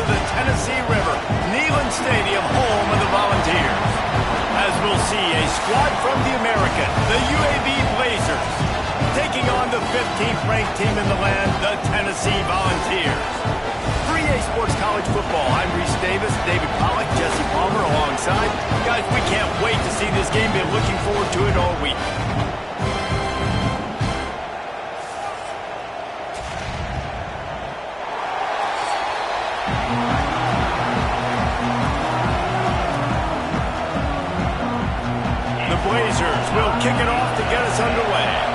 the Tennessee River, Neyland Stadium, home of the Volunteers. As we'll see a squad from the American, the UAB Blazers, taking on the 15th ranked team in the land, the Tennessee Volunteers. 3A Sports College Football. I'm Reese Davis, David Pollack, Jesse Palmer alongside. Guys, we can't wait to see this game. Been looking forward to it all week. The Blazers will kick it off to get us underway.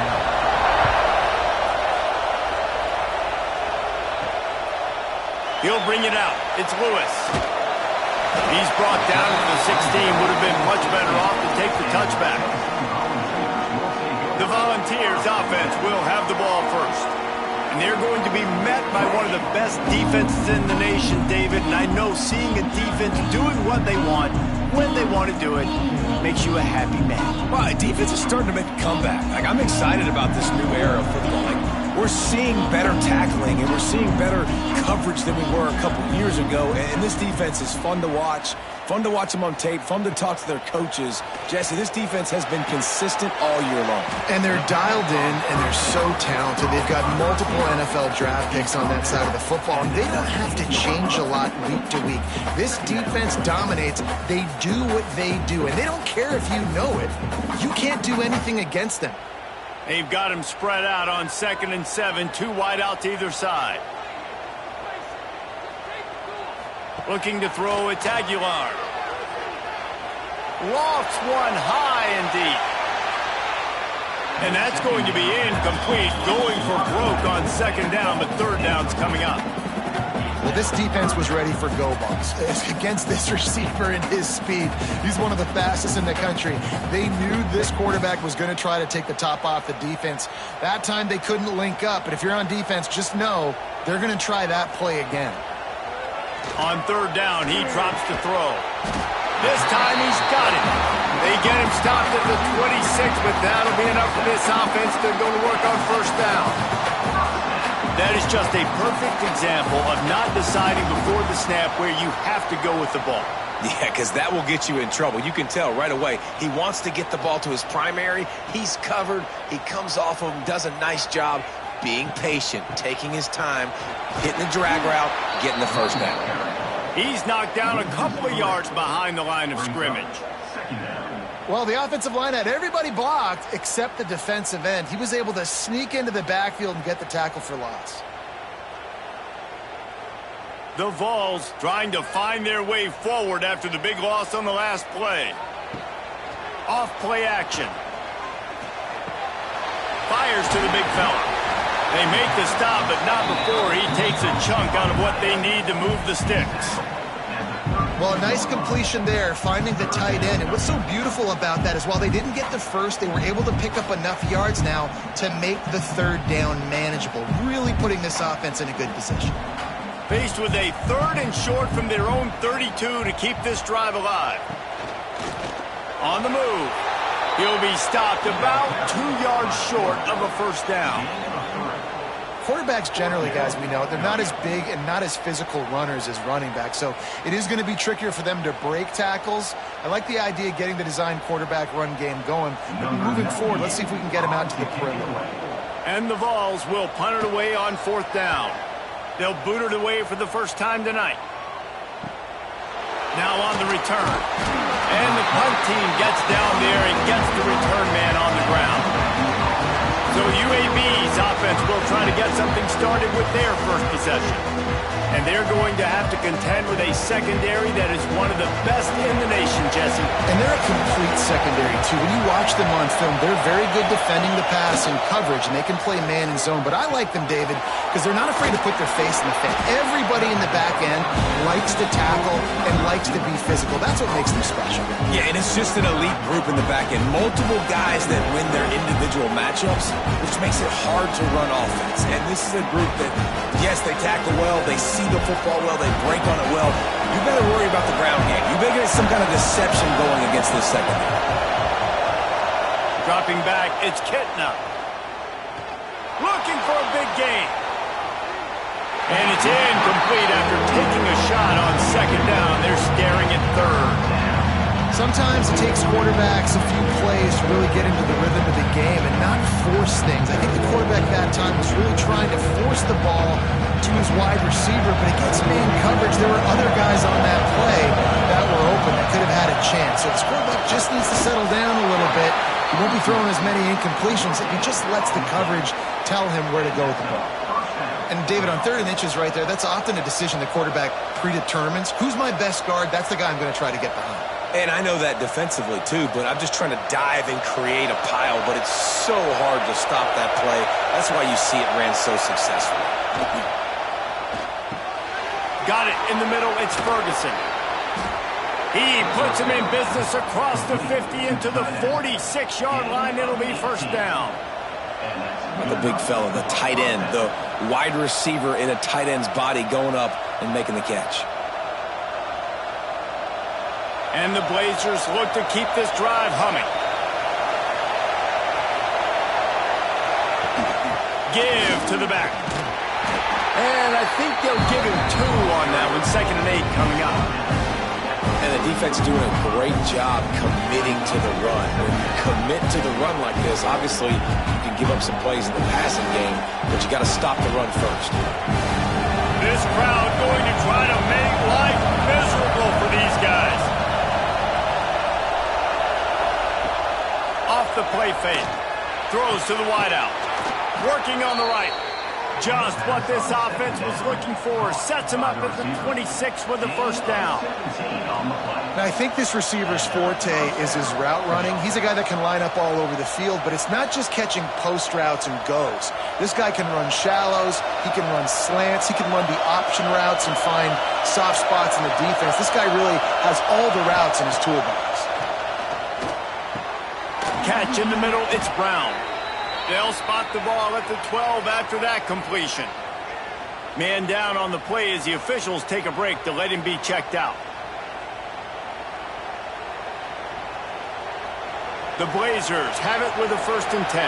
He'll bring it out. It's Lewis. He's brought down to the 16. Would have been much better off to take the touchback. The Volunteers offense will have the ball first. And they're going to be met by one of the best defenses in the nation, David. And I know seeing a defense doing what they want, when they want to do it, makes you a happy man. Well, defense is starting to make a comeback. I'm excited about this new era of football. We're seeing better tackling, and we're seeing better coverage than we were a couple years ago. And this defense is fun to watch them on tape, fun to talk to their coaches. Jesse, this defense has been consistent all year long. And they're dialed in, and they're so talented. They've got multiple NFL draft picks on that side of the football, and they don't have to change a lot week to week. This defense dominates. They do what they do, and they don't care if you know it. You can't do anything against them. They've got him spread out on 2nd and 7, 2 wide out to either side. Looking to throw, it's Aguilar. Lofts one high and deep. And that's going to be incomplete, going for broke on 2nd down, but 3rd down's coming up. Well, this defense was ready for go balls against this receiver and his speed. He's one of the fastest in the country. They knew this quarterback was going to try to take the top off the defense. That time they couldn't link up, but if you're on defense, just know they're going to try that play again. On 3rd down, he drops to throw. This time he's got it. They get him stopped at the 26, but that'll be enough for this offense to go to work on 1st down. That is just a perfect example of not deciding before the snap where you have to go with the ball. Yeah, because that will get you in trouble. You can tell right away. He wants to get the ball to his primary. He's covered. He comes off of him, does a nice job being patient, taking his time, hitting the drag route, getting the 1st down. He's knocked down a couple of yards behind the line of scrimmage. Well, the offensive line had everybody blocked except the defensive end. He was able to sneak into the backfield and get the tackle for loss. The Vols trying to find their way forward after the big loss on the last play. Off play action. Fires to the big fella. They make the stop, but not before he takes a chunk out of what they need to move the sticks. Well, a nice completion there, finding the tight end. And what's so beautiful about that is while they didn't get the first, they were able to pick up enough yards now to make the 3rd down manageable, really putting this offense in a good position. Faced with a 3rd and short from their own 32 to keep this drive alive. On the move. He'll be stopped about 2 yards short of a 1st down. Quarterbacks generally, guys, we know, they're not as big and not as physical runners as running backs, so it is going to be trickier for them to break tackles. I like the idea of getting the design quarterback run game going. But moving forward, let's see if we can get him out to the perimeter. And the Vols will punt it away on 4th down. They'll boot it away for the first time tonight. Now on the return. And the punt team gets down there and gets the return man on the ground. So UAB's offense will try to get something started with their first possession. And they're going to have to contend with a secondary that is one of the best in the nation, Jesse. And they're a complete secondary, too. When you watch them on film, they're very good defending the pass and coverage, and they can play man and zone. But I like them, David, because they're not afraid to put their face in the fan. Everybody in the back end likes to tackle and likes to be physical. That's what makes them special. Yeah, and it's just an elite group in the back end. Multiple guys that win their individual matchups, which makes it hard to run offense. And this is a group that, yes, they tackle well, they see the football well, they break on it well. You better worry about the ground game. You better get some kind of deception going against this secondary. Dropping back, it's Kitna. Looking for a big gain. And it's incomplete after taking a shot on second down. They're staring at third. Sometimes it takes quarterbacks a few plays to really get into the rhythm of the game and not force things. I think the quarterback that time was really trying to force the ball to his wide receiver, but against man coverage, there were other guys on that play that were open that could have had a chance. So this quarterback just needs to settle down a little bit. He won't be throwing as many incompletions if he just lets the coverage tell him where to go with the ball. And David, on 3rd and inches right there, that's often a decision the quarterback predetermines. Who's my best guard? That's the guy I'm going to try to get behind. And I know that defensively, too, but I'm just trying to dive and create a pile, but it's so hard to stop that play. That's why you see it ran so successfully. Got it in the middle. It's Ferguson. He puts him in business across the 50 into the 46-yard line. It'll be first down. The big fella, the tight end, the wide receiver in a tight end's body going up and making the catch. And the Blazers look to keep this drive humming. Give to the back. And I think they'll give him 2 on that one. 2nd and 8 coming up. And the defense is doing a great job committing to the run. When you commit to the run like this, obviously you can give up some plays in the passing game, but you got to stop the run first. This crowd going to try to make life miserable for these guys. Off the play fake. Throws to the wideout. Working on the right. Just what this offense was looking for. Sets him up at the 26 with the first down. Now, I think this receiver's forte is his route running. He's a guy that can line up all over the field, but it's not just catching post routes and goes. This guy can run shallows. He can run slants. He can run the option routes and find soft spots in the defense. This guy really has all the routes in his toolbox. Catch in the middle. It's Brown. They'll spot the ball at the 12 after that completion. Man down on the play as the officials take a break to let him be checked out. The Blazers have it with a 1st and 10.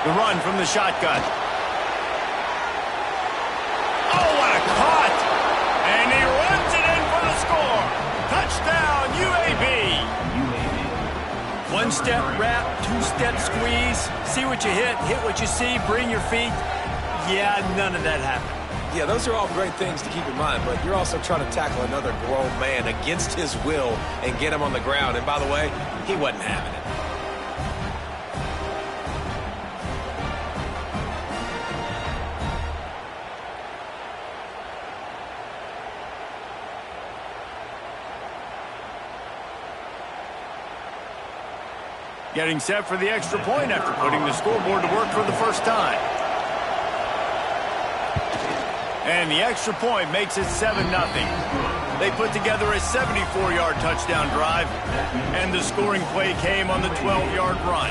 The run from the shotgun. Oh, what a cut! And he runs it in for the score. Touchdown, UAB. One-step wrap, 2-step squeeze. See what you hit what you see, bring your feet. Yeah, none of that happened. Yeah, those are all great things to keep in mind, but you're also trying to tackle another grown man against his will and get him on the ground. And by the way, he wasn't having it. Getting set for the extra point after putting the scoreboard to work for the first time. And the extra point makes it 7-0. They put together a 74-yard touchdown drive, and the scoring play came on the 12-yard run.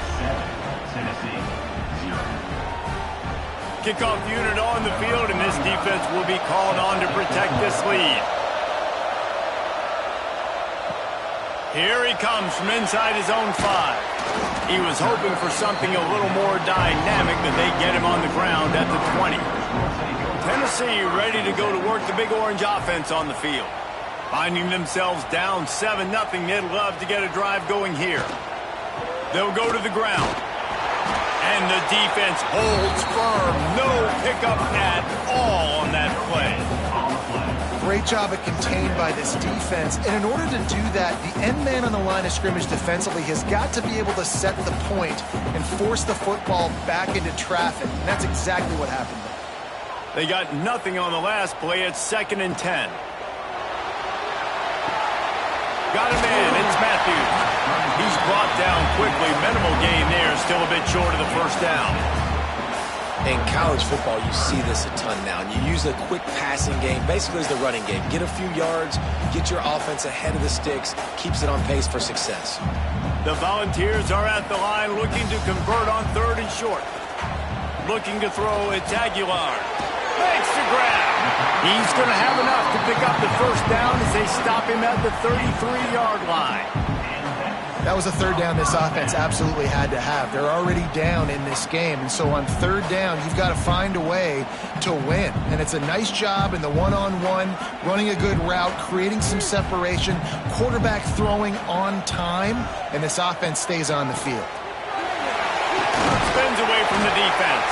Kickoff unit on the field, and this defense will be called on to protect this lead. Here he comes from inside his own 5. He was hoping for something a little more dynamic, but they get him on the ground at the 20. Tennessee ready to go to work the Big Orange offense on the field. Finding themselves down 7-0, they'd love to get a drive going here. They'll go to the ground. And the defense holds firm. No pickup at all on that play. Great job at contained by this defense. And in order to do that, the end man on the line of scrimmage defensively has got to be able to set the point and force the football back into traffic. And that's exactly what happened there. They got nothing on the last play. It's 2nd and 10. Got him in. It's Matthews. He's brought down quickly. Minimal gain there. Still a bit short of the first down. In college football, you see this a ton now. And you use a quick passing game, basically as the running game. Get a few yards, get your offense ahead of the sticks, keeps it on pace for success. The Volunteers are at the line looking to convert on 3rd and short. Looking to throw, it's Aguilar. Makes the grab. He's going to have enough to pick up the first down as they stop him at the 33-yard line. That was a third down this offense absolutely had to have. They're already down in this game, and so on third down, you've got to find a way to win. And it's a nice job in the one-on-one, running a good route, creating some separation, quarterback throwing on time, and this offense stays on the field. Spins away from the defense.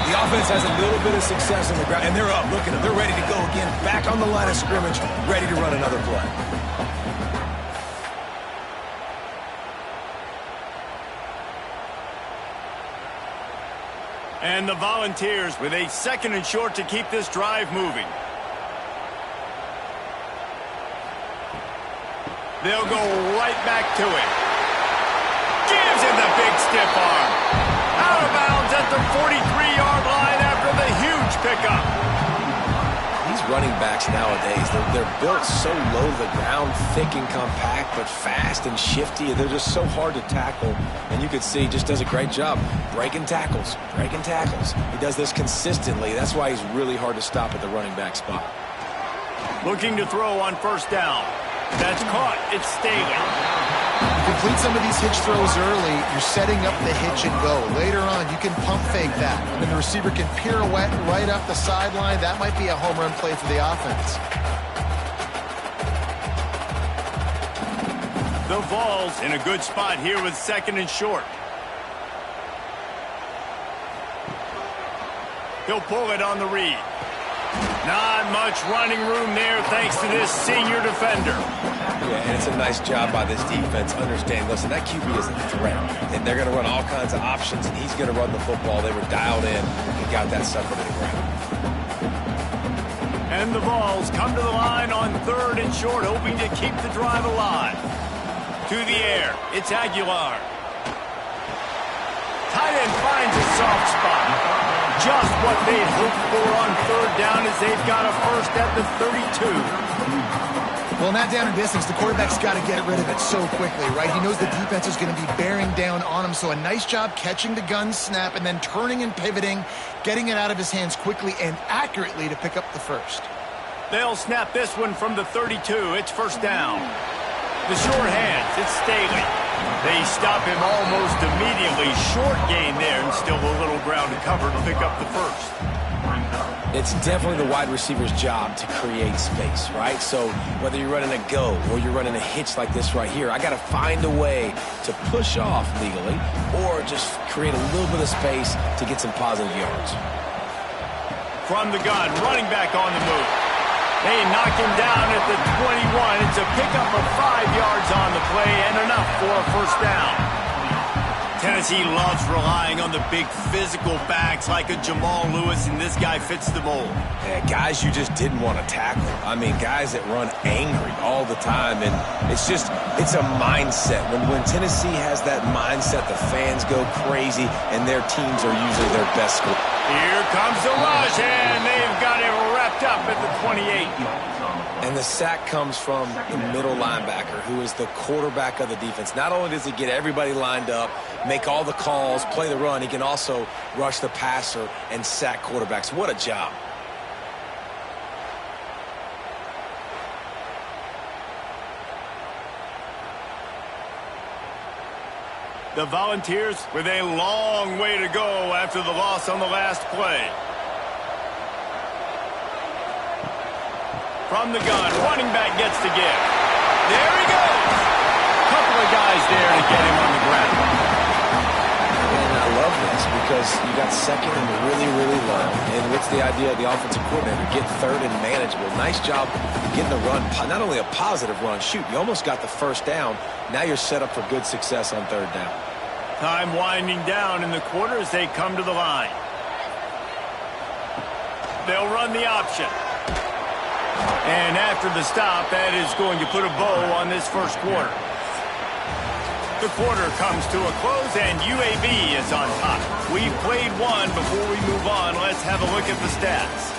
The offense has a little bit of success on the ground, and they're up. Look at them. They're ready to go again. Back on the line of scrimmage, ready to run another play. And the Volunteers with a 2nd and short to keep this drive moving. They'll go right back to it. Gives him the big stiff arm. Out of bounds at the 43-yard line after the huge pickup. These running backs nowadays, they're built so low to the ground, thick and compact, but fast and shifty. They're just so hard to tackle. And you can see he just does a great job breaking tackles, breaking tackles. He does this consistently. That's why he's really hard to stop at the running back spot. Looking to throw on first down. That's caught. It's Staley. Complete some of these hitch throws early, you're setting up the hitch and go. Later on, you can pump fake that, and then the receiver can pirouette right up the sideline. That might be a home run play for the offense. The Vols in a good spot here with 2nd and short. He'll pull it on the read. Not much running room there thanks to this senior defender. Yeah, and it's a nice job by this defense. Understand, listen, that QB is a threat. And they're going to run all kinds of options, and he's going to run the football. They were dialed in and got that sucker to the ground. And the Vols come to the line on 3rd and short, hoping to keep the drive alive. To the air, it's Aguilar. Tight end finds a soft spot. Just what they'd hoped for on 3rd down as they've got a first at the 32. Well, in that down and distance, the quarterback's got to get rid of it so quickly, right? He knows the defense is going to be bearing down on him, so a nice job catching the gun snap and then turning and pivoting, getting it out of his hands quickly and accurately to pick up the first. They'll snap this one from the 32. It's first down. The short hands, it's Staley. They stop him almost immediately. Short gain there, and still a little ground to cover to pick up the first. It's definitely the wide receiver's job to create space, right? So whether you're running a go or you're running a hitch like this right here, I got to find a way to push off legally or just create a little bit of space to get some positive yards. From the gun, running back on the move. They knock him down at the 21. It's a pickup of 5 yards on the play and enough for a first down. Tennessee loves relying on the big physical backs like a Jamal Lewis, and this guy fits the mold. Yeah, guys you just didn't want to tackle. I mean, guys that run angry all the time, and it's a mindset. When Tennessee has that mindset, the fans go crazy, and their teams are usually their best score. Here comes the rush, and they've got it wrapped up at the 28. And the sack comes from the middle linebacker, who is the quarterback of the defense. Not only does he get everybody lined up, make all the calls, play the run, he can also rush the passer and sack quarterbacks. What a job. The Volunteers with a long way to go after the loss on the last play. From the gun, running back gets to give. There he goes. Couple of guys there to get him on the ground. And I love this because you got second and really, really low. And what's the idea of the offensive coordinator? Get third and manageable. Nice job getting the run. Not only a positive run, shoot, you almost got the first down. Now you're set up for good success on 3rd down. Time winding down in the quarter as they come to the line. They'll run the option. And after the stop, that is going to put a bow on this first quarter. The quarter comes to a close, and UAB is on top. We've played one. Before we move on, let's have a look at the stats.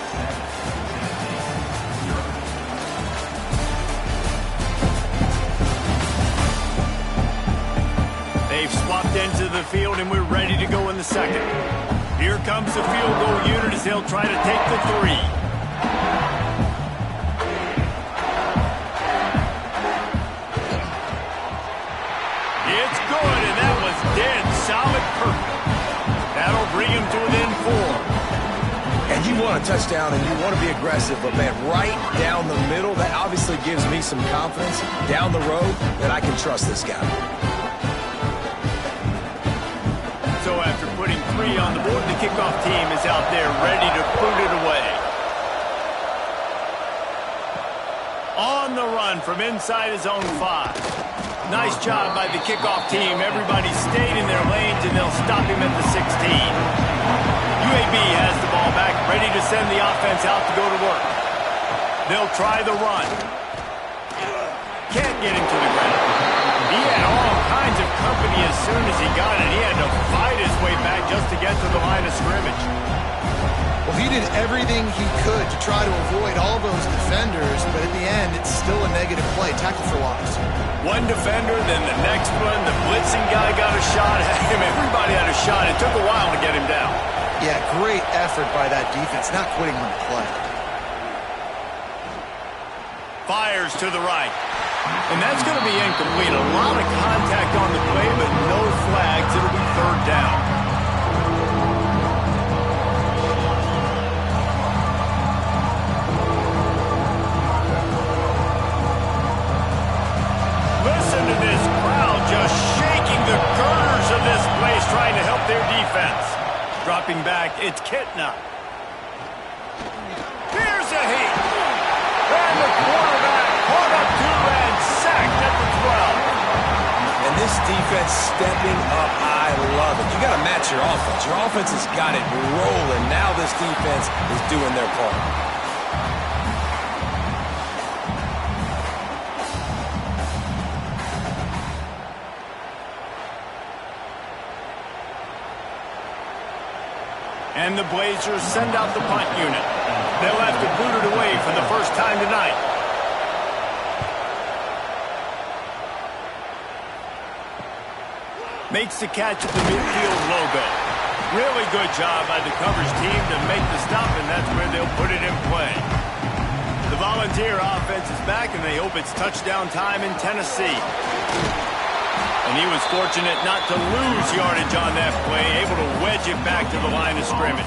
They've swapped into the field, and we're ready to go in the second. Here comes the field goal unit as they'll try to take the 3. want a touchdown and you want to be aggressive, but, man, right down the middle, that obviously gives me some confidence down the road that I can trust this guy. So after putting 3 on the board, the kickoff team is out there ready to boot it away. On the run from inside his own 5. Nice job by the kickoff team. Everybody stayed in their lanes, and they'll stop him at the 16. UAB has the ball back, ready to send the offense out to go to work. They'll try the run. Can't get him to the ground. He had all kinds of company as soon as he got it. He had to fight his way back just to get to the line of scrimmage. Well, he did everything he could to try to avoid all those defenders, but in the end, it's still a negative play. Tackle for loss. One defender, then the next one. The blitzing guy got a shot at him. Everybody had a shot. It took a while to get him down. Yeah, great effort by that defense, not quitting on the play. Fires to the right. And that's going to be incomplete. A lot of contact on the play, but no flags. It'll be 3rd down. Listen to this crowd just shaking the girders of this place, trying to help their defense. Dropping back, it's Kitna. Here's a heat. And the quarterback caught up to and sacked at the 12. And this defense stepping up, I love it. You got to match your offense. Your offense has got it rolling. Now this defense is doing their part. And the Blazers send out the punt unit. They'll have to boot it away for the first time tonight. Makes the catch at the midfield logo. Really good job by the coverage team to make the stop, and that's where they'll put it in play. The Volunteer offense is back, and they hope it's touchdown time in Tennessee. And he was fortunate not to lose yardage on that play, able to wedge it back to the line of scrimmage.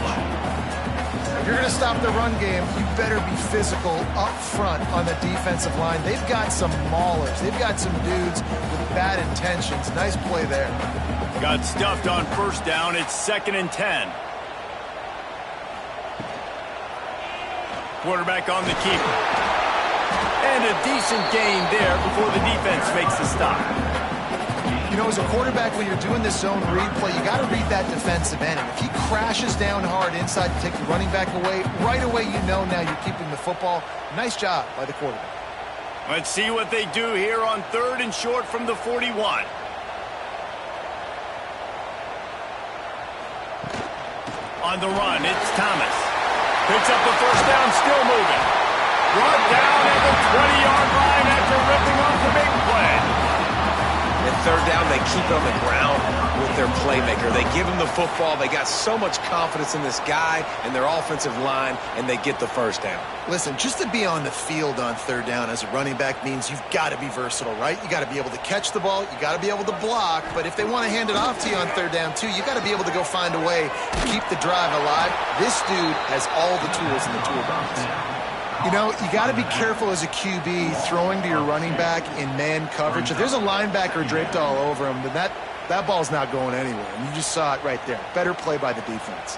If you're going to stop the run game, you better be physical up front on the defensive line. They've got some maulers. They've got some dudes with bad intentions. Nice play there. Got stuffed on 1st down. It's 2nd and 10. Quarterback on the keeper. And a decent gain there before the defense makes the stop. You know, as a quarterback, when you're doing this zone read play, you got to read that defensive end. And if he crashes down hard inside to take the running back away, right away you know now you're keeping the football. Nice job by the quarterback. Let's see what they do here on 3rd and short from the 41. On the run, it's Thomas. Picks up the 1st down, still moving. Brought down at the 20-yard line after ripping off the big play. And 3rd down, they keep it on the ground with their playmaker. They give him the football. They got so much confidence in this guy and their offensive line, and they get the 1st down. Listen, just to be on the field on 3rd down as a running back means you've got to be versatile, right? You got to be able to catch the ball. You got to be able to block. But if they want to hand it off to you on 3rd down, too, you got to be able to go find a way to keep the drive alive. This dude has all the tools in the toolbox. You know, you got to be careful as a QB throwing to your running back in man coverage. If there's a linebacker draped all over him, then that ball's not going anywhere. And you just saw it right there. Better play by the defense.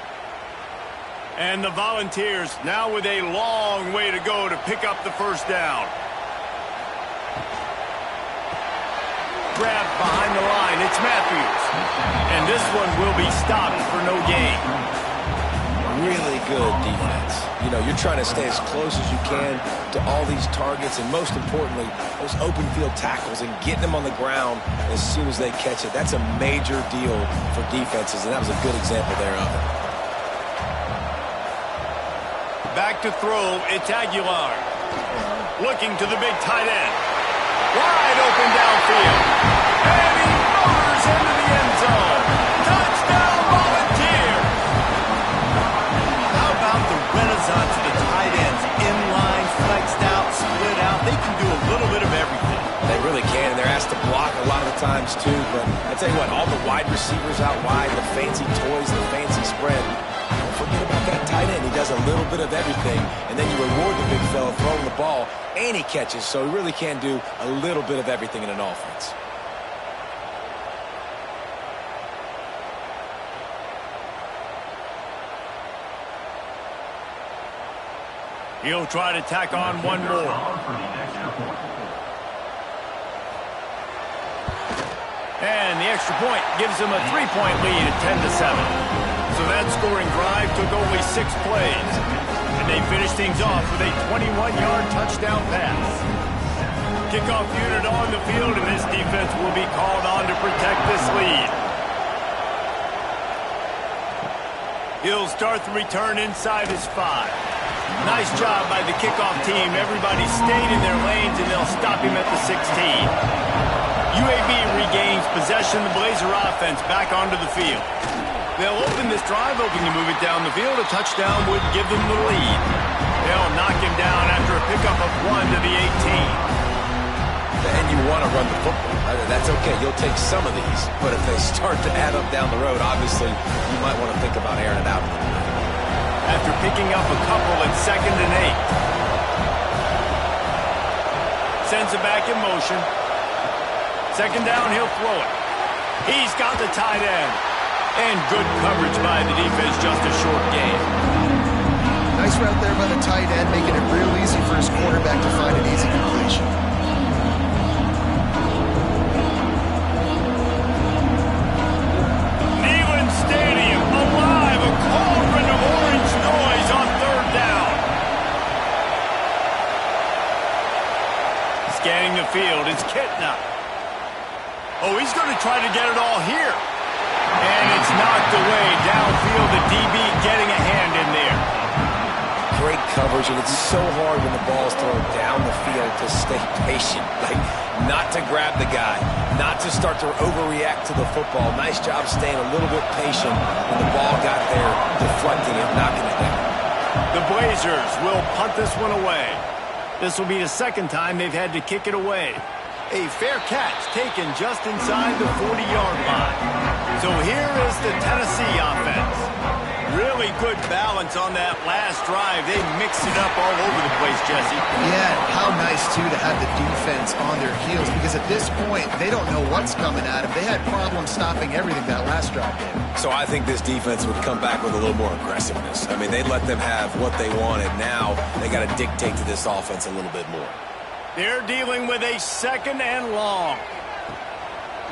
And the Volunteers now with a long way to go to pick up the 1st down. Grabbed behind the line, it's Matthews. And this one will be stopped for no gain. Really good defense. You know, you're trying to stay as close as you can to all these targets, and most importantly, those open field tackles and getting them on the ground as soon as they catch it. That's a major deal for defenses, and that was a good example there of it. Back to throw, it's Aguilar. Looking to the big tight end. Wide open downfield. And he motors into the end zone. Touchdown, Volunteer! How about the renaissance of the tight ends? Inline, flexed out, split out. They can do a little bit of everything. They really can, and they're asked to block a lot of the times, too. But I tell you what, all the wide receivers out wide, the fancy toys, the fancy spread, don't forget about that tight end. He does does a little bit of everything, and then you reward the big fella throwing the ball, and he catches, so he really can do a little bit of everything in an offense. He'll try to tack on one more. And the extra point gives them a 3-point lead at 10-7. So that scoring drive took only 6 plays. And they finished things off with a 21-yard touchdown pass. Kickoff unit on the field, and this defense will be called on to protect this lead. He'll start the return inside his 5. Nice job by the kickoff team. Everybody stayed in their lanes, and they'll stop him at the 16. UAB regains possession. The Blazer offense back onto the field. They'll open this drive, hoping to move it down the field. A touchdown would give them the lead. They'll knock him down after a pickup of 1 to the 18. And you want to run the football. That's okay. You'll take some of these. But if they start to add up down the road, obviously, you might want to think about airing it out a little bit. After picking up a couple at 2nd and 8. Sends it back in motion. 2nd down, he'll throw it. He's got the tight end. And good coverage by the defense, just a short gain. Nice route there by the tight end, making it real easy for his quarterback to find an easy completion. Neyland Stadium, alive, a cauldron of orange noise on 3rd down. Scanning the field, it's Kitna. Oh, he's going to try to get it all here. And it's knocked away downfield. The DB getting a hand in there. Great coverage, and it's so hard when the ball's thrown down the field to stay patient. Like, not to grab the guy, not to start to overreact to the football. Nice job staying a little bit patient when the ball got there, deflecting it, knocking it down. The Blazers will punt this one away. This will be the 2nd time they've had to kick it away. A fair catch taken just inside the 40-yard line. So here is the Tennessee offense. Really good balance on that last drive. They mixed it up all over the place, Jesse. Yeah, how nice, too, to have the defense on their heels, because at this point, they don't know what's coming at them. They had problems stopping everything that last drive did. So I think this defense would come back with a little more aggressiveness. I mean, they let them have what they wanted. Now they got to dictate to this offense a little bit more. They're dealing with a 2nd and long.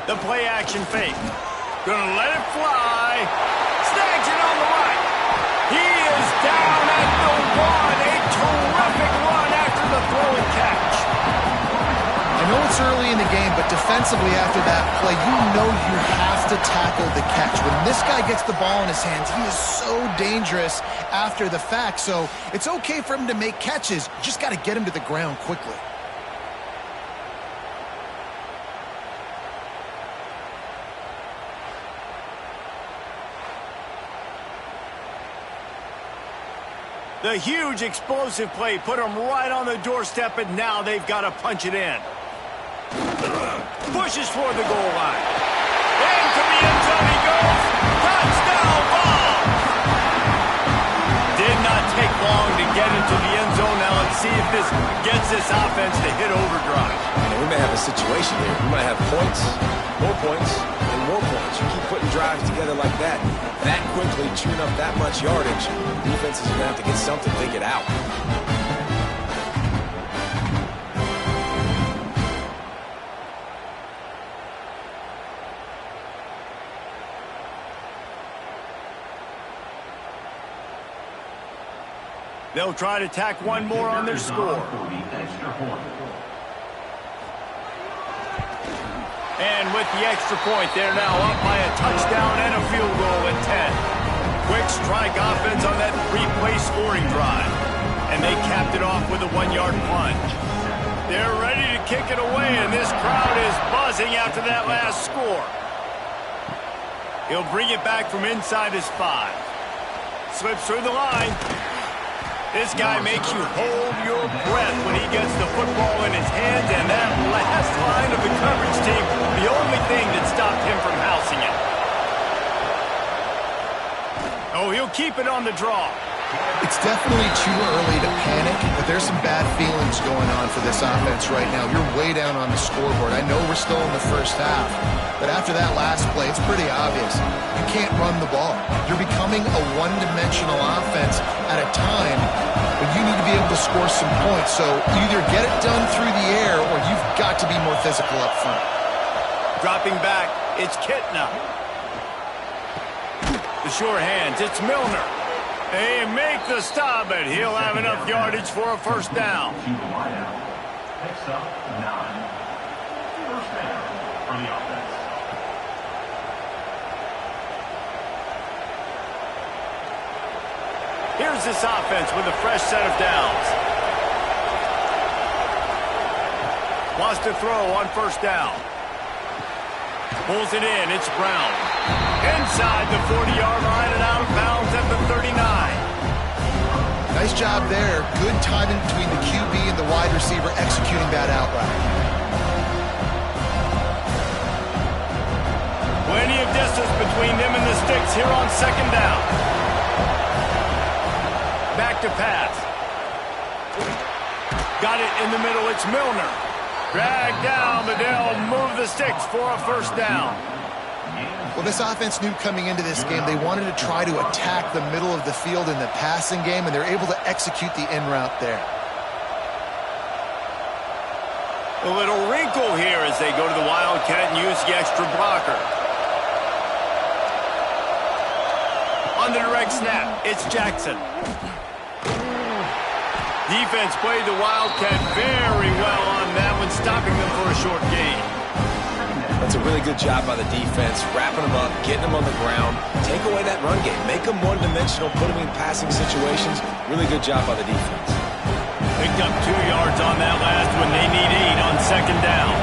The play action fake. Gonna let it fly. Snags it on the right. He is down at the 1. A terrific run after the throw and catch. I know it's early in the game, but defensively after that play, you know you have to tackle the catch. When this guy gets the ball in his hands, he is so dangerous after the fact. So it's okay for him to make catches. You just got to get him to the ground quickly. The huge explosive play put them right on the doorstep, and now they've got to punch it in. Pushes for the goal line. Into the end zone he goes. Touchdown ball! Did not take long to get into the end zone. Now let's see if this gets this offense to hit overdrive. And we may have a situation here. We might have points, and more points. You keep putting drives together like that quickly, chewing up that much yardage, defense is going to have to get something figured out. They'll try to tack one more on their score. And with the extra point, they're now up by a touchdown and a field goal at 10. Quick strike offense on that 3-play scoring drive. And they capped it off with a 1-yard plunge. They're ready to kick it away, and this crowd is buzzing after that last score. He'll bring it back from inside his 5. Slips through the line. This guy makes you hold your breath when he gets the football in his hands, and that last line of the coverage team, the only thing that stopped him from housing it. Oh, he'll keep it on the draw. It's definitely too early to panic, but there's some bad feelings going on for this offense right now. You're way down on the scoreboard. I know we're still in the first half, but after that last play, it's pretty obvious. You can't run the ball. You're becoming a one-dimensional offense at a time when you need to be able to score some points. So either get it done through the air or you've got to be more physical up front. Dropping back, it's Kitna. The sure hands, it's Milner. They make the stop, but he'll have enough yardage for a first down. Next up, 9. First down for the offense. Here's this offense with a fresh set of downs. Wants to throw on first down. Pulls it in, it's Brown. Inside the 40-yard line and out of bounds at the 39. Nice job there. Good timing between the QB and the wide receiver executing that out route. Plenty of distance between them and the sticks here on second down. Back to pass. Got it in the middle, it's Milner. Dragged down, but they'll move the sticks for a first down. Well, this offense knew coming into this game they wanted to try to attack the middle of the field in the passing game, and they're able to execute the in route there. A little wrinkle here as they go to the Wildcat and use the extra blocker. On the direct snap, it's Jackson. Defense played the Wildcat very well on that one, stopping them for a short gain. That's a really good job by the defense, wrapping them up, getting them on the ground, take away that run game, make them one-dimensional, put them in passing situations. Really good job by the defense. Picked up 2 yards on that last one. They need 8 on second down.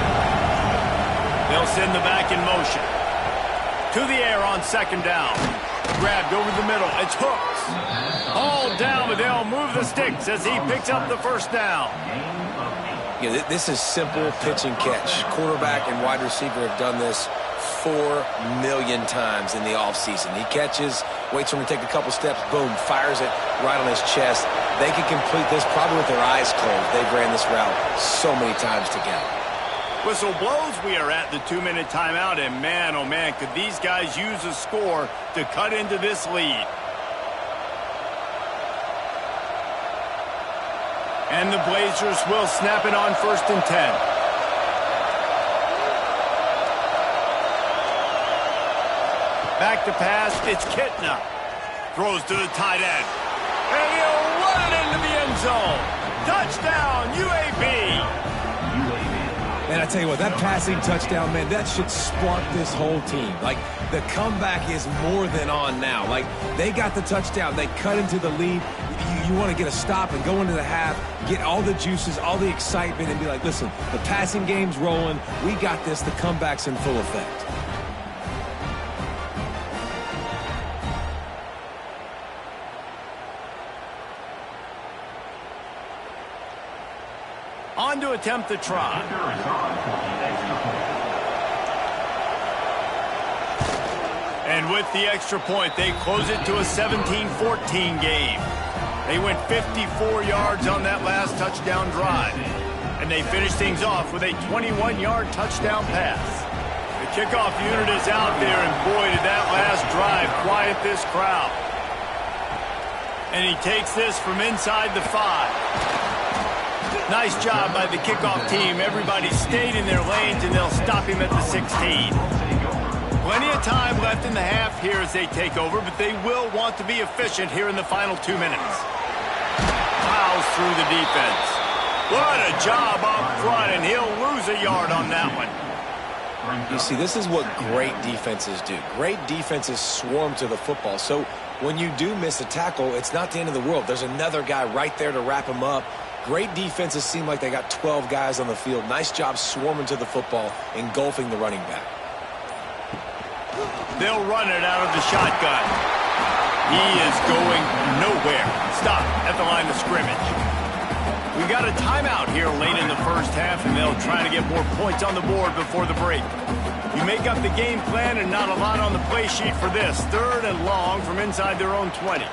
They'll send the back in motion. To the air on second down. Grabbed over the middle. It's Hooks. All down, but they'll move the sticks as he picks up the first down. Yeah, this is simple pitch and catch. Quarterback and wide receiver have done this 4 million times in the offseason. He catches, waits for him to take a couple steps, boom, fires it right on his chest. They can complete this probably with their eyes closed. They've ran this route so many times together. Whistle blows. We are at the 2-minute timeout, and man, oh man, could these guys use a score to cut into this lead. And the Blazers will snap it on 1st and 10. Back to pass, it's Kitna. Throws to the tight end. And he'll run it into the end zone. Touchdown, UAB. Man, I tell you what, that passing touchdown, man, that should spark this whole team. Like, the comeback is more than on now. Like, they got the touchdown. They cut into the lead. You want to get a stop and go into the half, get all the juices, all the excitement, and be like, listen, the passing game's rolling. We got this. The comeback's in full effect. On to attempt the try. And with the extra point, they close it to a 17-14 game. They went 54 yards on that last touchdown drive. And they finish things off with a 21-yard touchdown pass. The kickoff unit is out there, and boy, did that last drive quiet this crowd. And he takes this from inside the 5. Nice job by the kickoff team. Everybody stayed in their lanes, and they'll stop him at the 16. Plenty of time left in the half here as they take over, but they will want to be efficient here in the final 2 minutes. Plows through the defense. What a job up front, and he'll lose a yard on that one. You see, this is what great defenses do. Great defenses swarm to the football. So when you do miss a tackle, it's not the end of the world. There's another guy right there to wrap him up. Great defenses seem like they got 12 guys on the field. Nice job swarming to the football, engulfing the running back. They'll run it out of the shotgun. He is going nowhere. Stop at the line of scrimmage. We got a timeout here late in the first half, and they'll try to get more points on the board before the break. You make up the game plan and not a lot on the play sheet for this. 3rd and long from inside their own 20.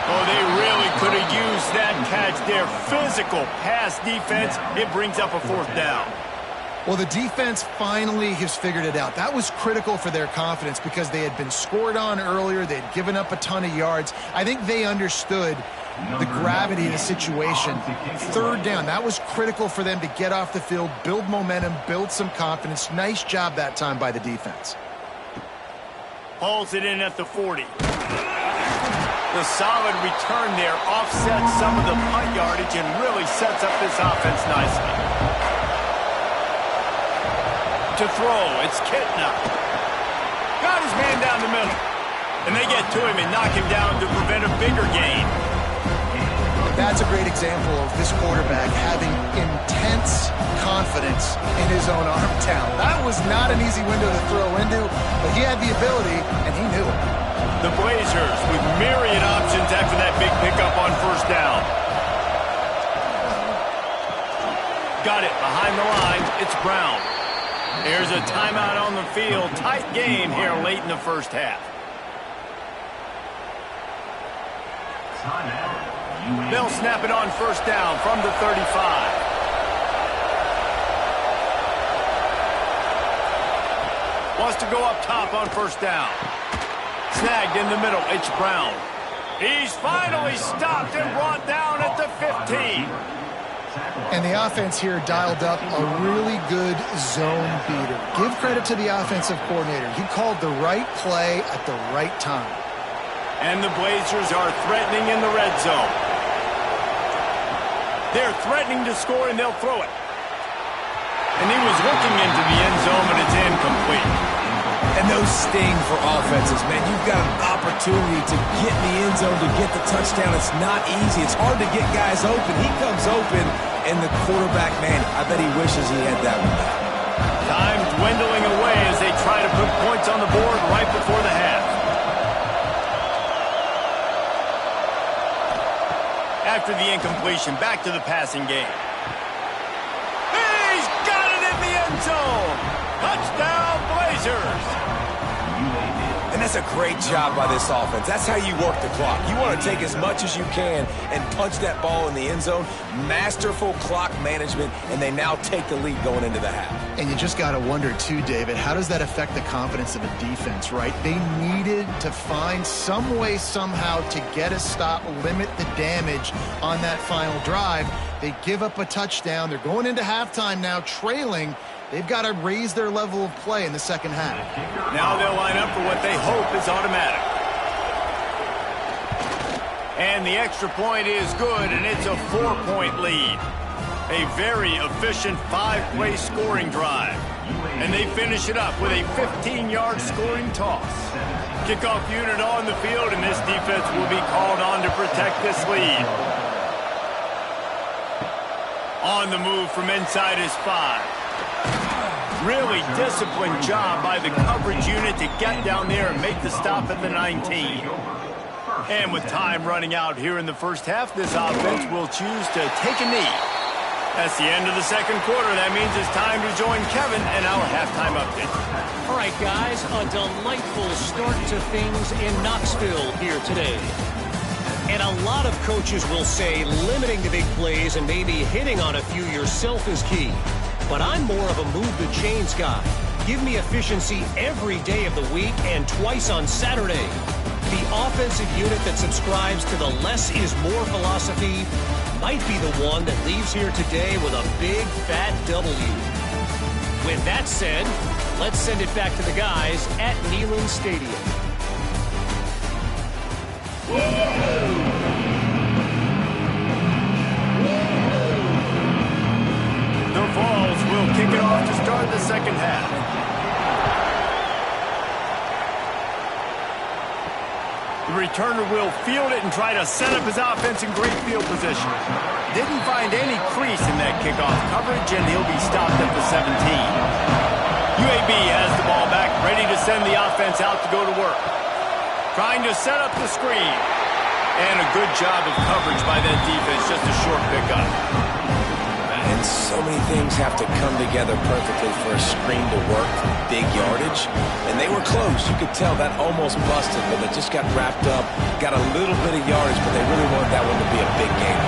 Oh, they really could have used that catch there. Physical pass defense. It brings up a 4th down. Well, the defense finally has figured it out. That was critical for their confidence because they had been scored on earlier. They had given up a ton of yards. I think they understood the gravity of the situation. 3rd down, that was critical for them to get off the field, build momentum, build some confidence. Nice job that time by the defense. Hauls it in at the 40. The solid return there offsets some of the punt yardage and really sets up this offense nicely. To throw, it's Kitna. Got his man down the middle. And they get to him and knock him down to prevent a bigger gain. That's a great example of this quarterback having intense confidence in his own arm talent. That was not an easy window to throw into, but he had the ability, and he knew it. The Blazers with myriad options after that big pickup on 1st down. Got it behind the line. It's Brown. There's a timeout on the field. Tight game here late in the 1st half. They'll snap it on 1st down from the 35. Wants to go up top on 1st down. Snagged in the middle. It's Brown. He's finally stopped and brought down at the 15. And the offense here dialed up a really good zone beater. Give credit to the offensive coordinator. He called the right play at the right time. And the Blazers are threatening in the red zone. They're threatening to score, and they'll throw it. And he was looking into the end zone, but it's incomplete. And those sting for offenses, man. You've got an opportunity to get in the end zone, to get the touchdown. It's not easy. It's hard to get guys open. He comes open, and the quarterback, man, I bet he wishes he had that one back. Time dwindling away as they try to put points on the board right before the half. After the incompletion, back to the passing game. He's got it in the end zone! Touchdown, Blazers! And that's a great job by this offense. That's how you work the clock. You want to take as much as you can and punch that ball in the end zone. Masterful clock management, and they now take the lead going into the half. And you just got to wonder, too, David, how does that affect the confidence of a defense, right? They needed to find some way, somehow, to get a stop, limit the damage on that final drive. They give up a touchdown. They're going into halftime now, trailing. They've got to raise their level of play in the 2nd half. Now they'll line up for what they hope is automatic. And the extra point is good, and it's a 4-point lead. A very efficient 5-play scoring drive. And they finish it up with a 15-yard scoring toss. Kickoff unit on the field, and this defense will be called on to protect this lead. On the move from inside his 5. Really disciplined job by the coverage unit to get down there and make the stop at the 19. And with time running out here in the 1st half, this offense will choose to take a knee. That's the end of the 2nd quarter. That means it's time to join Kevin and our halftime update. All right, guys, a delightful start to things in Knoxville here today. And a lot of coaches will say limiting the big plays and maybe hitting on a few yourself is key. But I'm more of a move-the-chains guy. Give me efficiency every day of the week and twice on Saturday. The offensive unit that subscribes to the less is more philosophy might be the one that leaves here today with a big, fat W. With that said, let's send it back to the guys at Neyland Stadium. The Vols will kick it off to start the 2nd half. The returner will field it and try to set up his offense in great field position. Didn't find any crease in that kickoff coverage, and he'll be stopped at the 17. UAB has the ball back, ready to send the offense out to go to work. Trying to set up the screen. And a good job of coverage by that defense, just a short pickup. And so many things have to come together perfectly for a screen to work for big yardage. And they were close. You could tell that almost busted, but they just got wrapped up, got a little bit of yardage, but they really wanted that one to be a big game.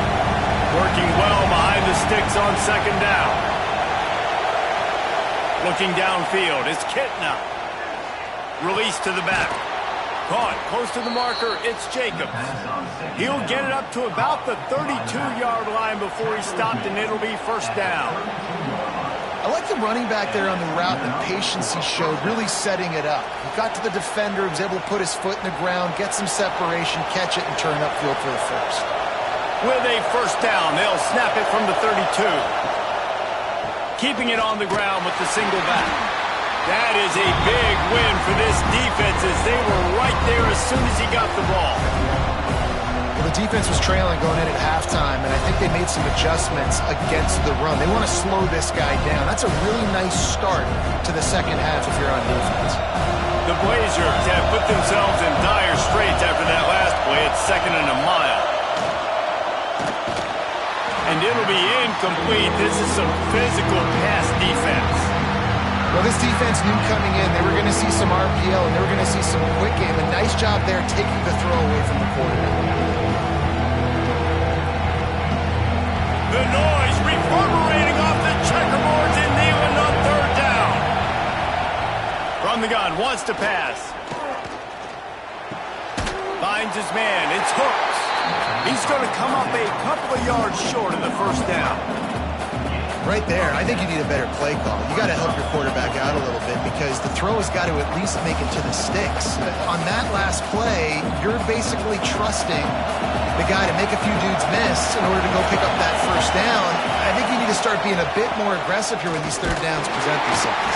Working well behind the sticks on second down. Looking downfield, it's Kitna. Release to the back. Caught close to the marker, it's Jacobs. He'll get it up to about the 32-yard line before he stopped, and it'll be first down. I like the running back there on the route and the patience he showed, really setting it up. He got to the defender, was able to put his foot in the ground, get some separation, catch it, and turn upfield for the first. With a first down, they'll snap it from the 32. Keeping it on the ground with the single back. That is a big win for this defense as they were right there as soon as he got the ball. Well, the defense was trailing going in at halftime, and I think they made some adjustments against the run. They want to slow this guy down. That's a really nice start to the second half if you're on defense. The Blazers have put themselves in dire straits after that last play. It's 2nd and a mile. And it'll be incomplete. This is some physical pass defense. Well, this defense knew coming in they were going to see some RPO and they were going to see some quick game. A nice job there taking the throw away from the quarterback. The noise reverberating off the checkerboards in Neyland on third down. From the gun, wants to pass. Finds his man, it's Hooks. He's going to come up a couple of yards short of the first down. Right there, I think you need a better play call. You got to help your quarterback out a little bit because the throw has got to at least make it to the sticks. On that last play, you're basically trusting the guy to make a few dudes miss in order to go pick up that first down. I think you need to start being a bit more aggressive here when these third downs present themselves.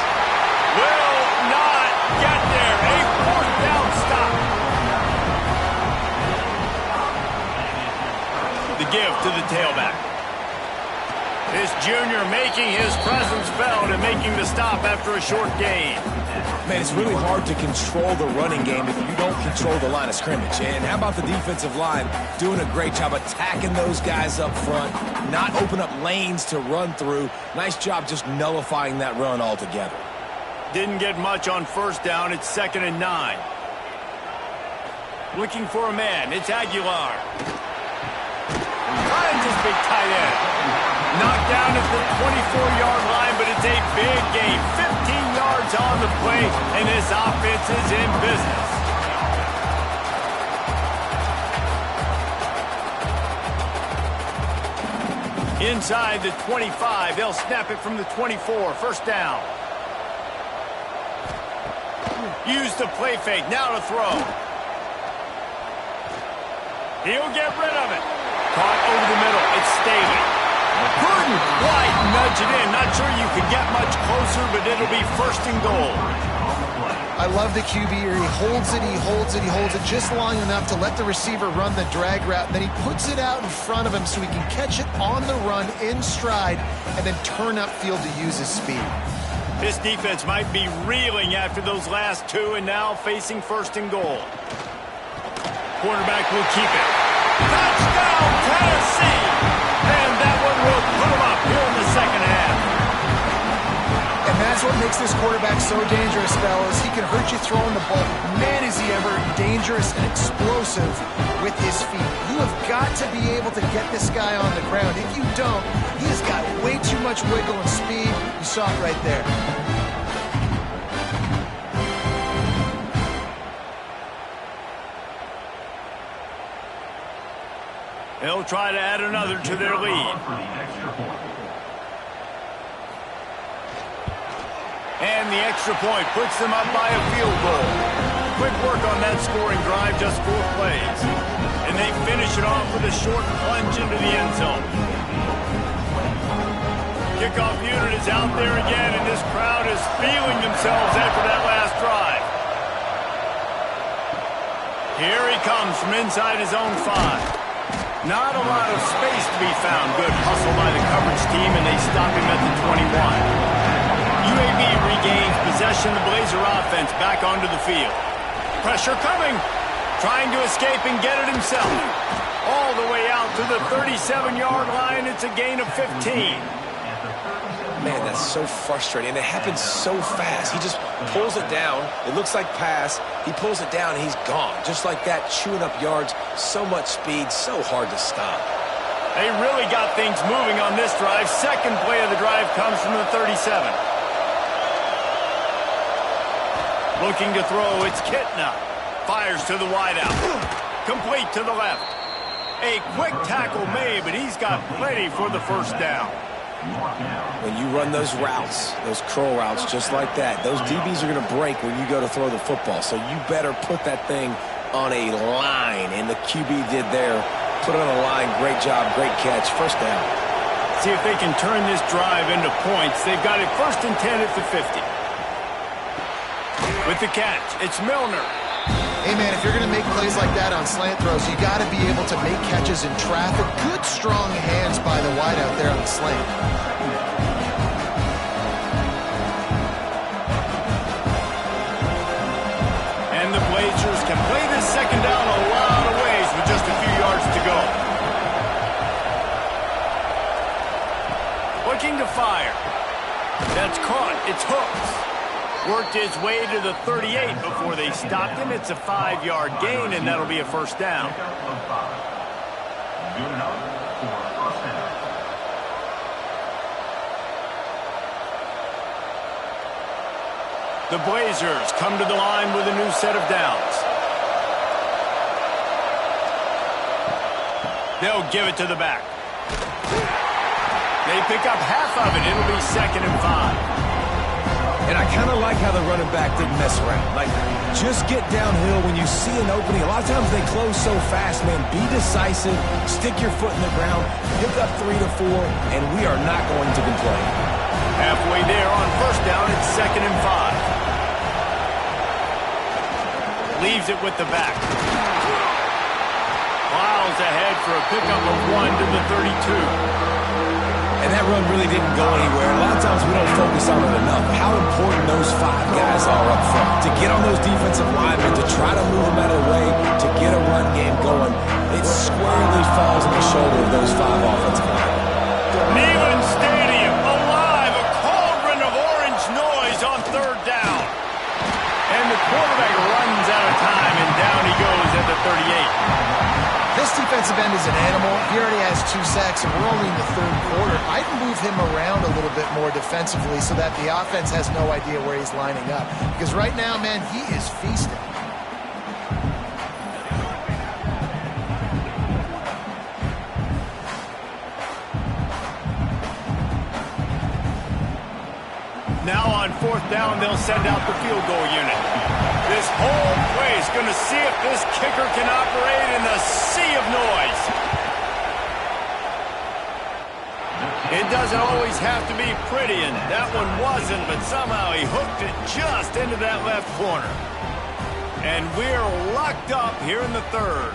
Will not get there. A fourth down stop. The give to the tailback. This junior making his presence felt and making the stop after a short gain. Man, it's really hard to control the running game if you don't control the line of scrimmage. And how about the defensive line doing a great job attacking those guys up front, not open up lanes to run through. Nice job just nullifying that run altogether. Didn't get much on first down. It's 2nd and 9. Looking for a man. It's Aguilar. Finds his big tight end. Knocked down at the 24-yard line, but it's a big gain. 15 yards on the play, and this offense is in business. Inside the 25, they'll snap it from the 24. First down. Use the play fake. Now to throw. He'll get rid of it. Caught over the middle. It's Staley. Couldn't quite nudge it in. Not sure you could get much closer, but it'll be 1st and goal. I love the QB here. He holds it, he holds it, he holds it just long enough to let the receiver run the drag route. And then he puts it out in front of him so he can catch it on the run in stride and then turn upfield to use his speed. This defense might be reeling after those last two and now facing 1st and goal. Quarterback will keep it. Touchdown, Tennessee! And that one will put him up here in the second half. And that's what makes this quarterback so dangerous, fellas. He can hurt you throwing the ball. Man, is he ever dangerous and explosive with his feet. You have got to be able to get this guy on the ground. If you don't, he has got way too much wiggle and speed. You saw it right there. They'll try to add another to their lead. And the extra point puts them up by a field goal. Quick work on that scoring drive, just 4 plays. And they finish it off with a short plunge into the end zone. Kickoff unit is out there again, and this crowd is feeling themselves after that last drive. Here he comes from inside his own 5. Not a lot of space to be found. Good hustle by the coverage team, and they stop him at the 21. UAB regains possession. The Blazer offense back onto the field. Pressure coming. Trying to escape and get it himself. All the way out to the 37-yard line. It's a gain of 15. Man, that's so frustrating, and it happens so fast. He just pulls it down. It looks like pass. He pulls it down, and he's gone. Just like that, chewing up yards. So much speed, so hard to stop. They really got things moving on this drive. Second play of the drive comes from the 37. Looking to throw, it's Kitna. Fires to the wideout. Complete to the left. A quick tackle made, but he's got plenty for the first down. When you run those routes, those curl routes just like that, those DBs are going to break when you go to throw the football. So you better put that thing on a line, and the QB did there. Put it on a line. Great job, great catch. First down. See if they can turn this drive into points. They've got it 1st and 10 at the 50. With the catch, it's Milner. Hey, man, if you're going to make plays like that on slant throws, you got to be able to make catches in traffic. Good, strong hands by the wideout there on the slant. And the Blazers can play this second down a lot of ways with just a few yards to go. Looking to fire. That's caught. It's Hooks. Worked his way to the 38 before they stopped him. It's a 5-yard gain, and that'll be a first down. Good enough for first down. The Blazers come to the line with a new set of downs. They'll give it to the back. They pick up half of it. It'll be 2nd and 5. And I kind of like how the running back didn't mess around. Like, just get downhill when you see an opening. A lot of times they close so fast, man. Be decisive. Stick your foot in the ground. Pick up 3 to 4, and we are not going to complain. Halfway there on first down, it's 2nd and 5. Leaves it with the back. Miles ahead for a pickup of 1 to the 32. And that run really didn't go anywhere. A lot of times we don't focus on it enough. How important those 5 guys are up front. To get on those defensive linemen, to try to move them out of the way, to get a run game going. It squarely falls on the shoulder of those 5 offensive linemen. Neyland Stadium alive. A cauldron of orange noise on 3rd down. And the quarterback runs out of time, and down he goes at the 38. This defensive end is an animal. He already has 2 sacks, and we're only in the 3rd quarter. I'd move him around a little bit more defensively so that the offense has no idea where he's lining up. Because right now, man, he is feasting. Now on 4th down, they'll send out the field goal unit. This whole play is going to see if this kicker can operate in the sea of noise. It doesn't always have to be pretty, and that one wasn't, but somehow he hooked it just into that left corner. And we're locked up here in the 3rd.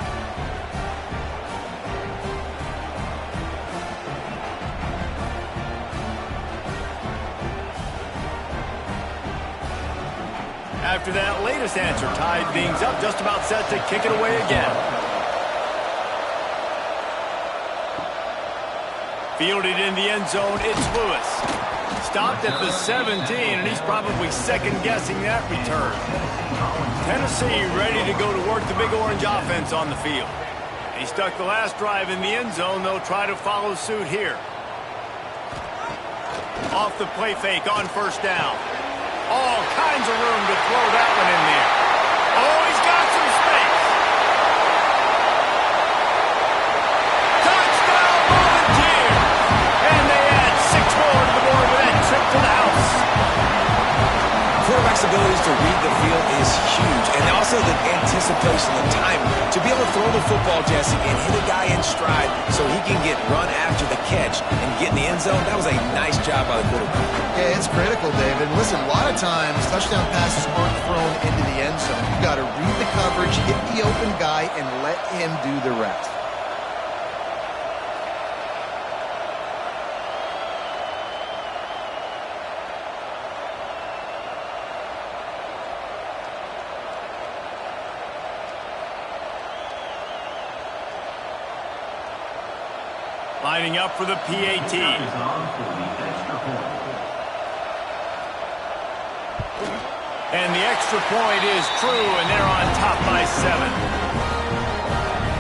After that latest answer tied things up, just about set to kick it away again. Fielded in the end zone, it's Lewis. Stopped at the 17, and he's probably second-guessing that return. Tennessee ready to go to work the Big Orange offense on the field. He stuck the last drive in the end zone. They'll try to follow suit here. Off the play fake on first down. All kinds of room to throw that one in there. Oh, he's got some space. Touchdown, Volunteers! And they add 6 more to the board with that trip to the house. Quarterback's abilities to read the field is huge, and also the anticipation, the time to be able to throw the football, Jesse, and hit a guy in stride so he can get run after the catch and get in the end zone. That was a nice job by the quarterback. Yeah, it's critical, David. Listen, a lot of times touchdown passes aren't thrown into the end zone. You got to read the coverage, hit the open guy, and let him do the rest. Lining up for the PAT. Is on for the extra point. And the extra point is true, and they're on top by 7.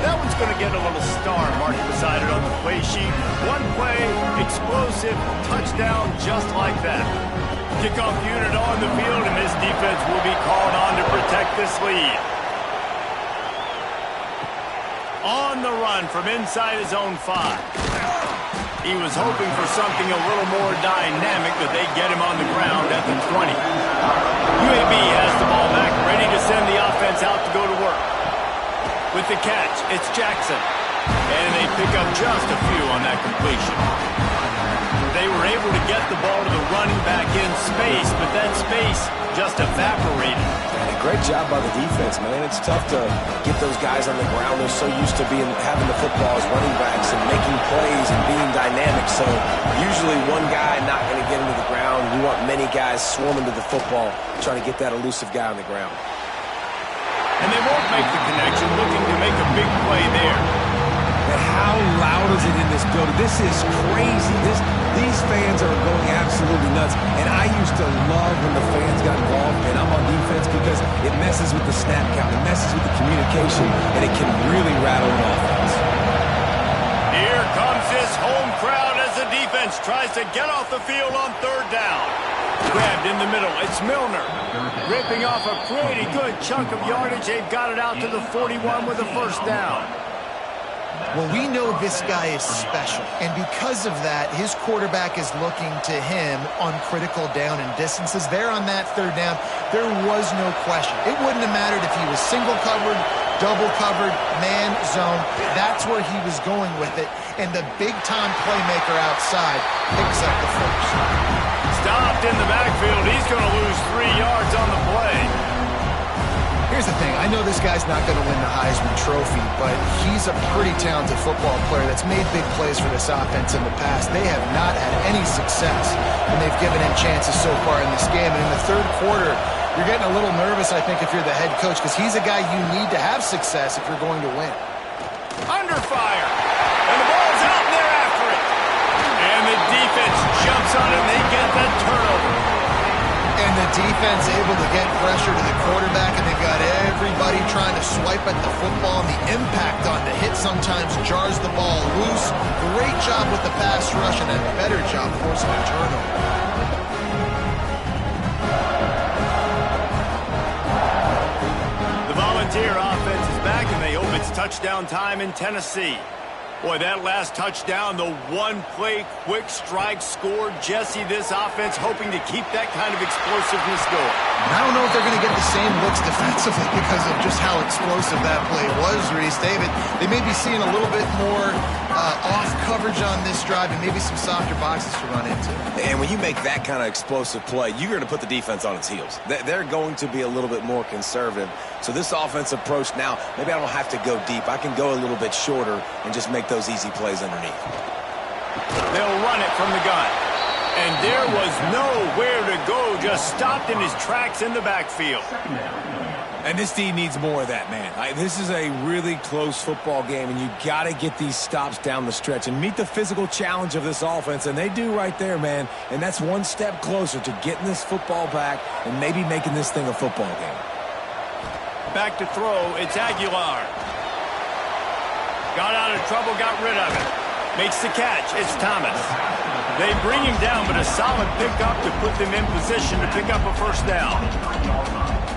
That one's going to get a little star marked beside it on the play sheet. One play, explosive, touchdown just like that. Kickoff unit on the field, and this defense will be called on to protect this lead. On the run from inside his own 5. He was hoping for something a little more dynamic, but they get him on the ground at the 20. UAB has the ball back, ready to send the offense out to go to work. With the catch, it's Jackson. And they pick up just a few on that completion. They were able to get the ball to the running back in space, but that space just evaporated. And a great job by the defense, man. It's tough to get those guys on the ground. They're so used to having the football as running backs and making plays and being dynamic. So usually one guy not going to get into the ground. We want many guys swarming to the football, trying to get that elusive guy on the ground. And they won't make the connection, looking to make a big play there. And how loud is it in this building? This is crazy. These fans are going absolutely nuts. And I used to love when the fans got involved, and I'm on defense because it messes with the snap count, it messes with the communication, and it can really rattle an offense. Here comes this home crowd as the defense tries to get off the field on 3rd down. Grabbed in the middle, it's Milner. Ripping off a pretty good chunk of yardage. They've got it out to the 41 with a 1st down. Well, we know this guy is special, and because of that, his quarterback is looking to him on critical down and distances. There on that 3rd down, there was no question. It wouldn't have mattered if he was single covered, double covered, man, zone. That's where he was going with it, and the big-time playmaker outside picks up the 1st. Stopped in the backfield. He's going to lose 3 yards on the play. Here's the thing. I know this guy's not going to win the Heisman Trophy, but he's a pretty talented football player that's made big plays for this offense in the past. They have not had any success, and they've given him chances so far in this game. And in the 3rd quarter, you're getting a little nervous, I think, if you're the head coach, because he's a guy you need to have success if you're going to win. Under fire. And the ball's out, and they're after it. And the defense jumps on it, and they get that turnover. And the defense able to get pressure to the quarterback, and they've got everybody trying to swipe at the football, and the impact on the hit sometimes jars the ball loose. Great job with the pass rush, and a better job forcing a turnover. The Volunteer offense is back, and they hope it's touchdown time in Tennessee. Boy, that last touchdown, the one-play quick strike score. Jesse, this offense hoping to keep that kind of explosiveness going. I don't know if they're going to get the same looks defensively because of just how explosive that play was, Reese. David, they may be seeing a little bit more off coverage on this drive and maybe some softer boxes to run into. And when you make that kind of explosive play, you're going to put the defense on its heels. They're going to be a little bit more conservative. So this offensive approach now, maybe I don't have to go deep. I can go a little bit shorter and just make those easy plays underneath. They'll run it from the gun. And there was nowhere to go, just stopped in his tracks in the backfield. And this D needs more of that, man. This is a really close football game, and you got to get these stops down the stretch and meet the physical challenge of this offense, and they do right there, man. And that's one step closer to getting this football back and maybe making this thing a football game. Back to throw, it's Aguilar. Got out of trouble, got rid of it. Makes the catch, it's Thomas. They bring him down, but a solid pickup to put them in position to pick up a 1st down.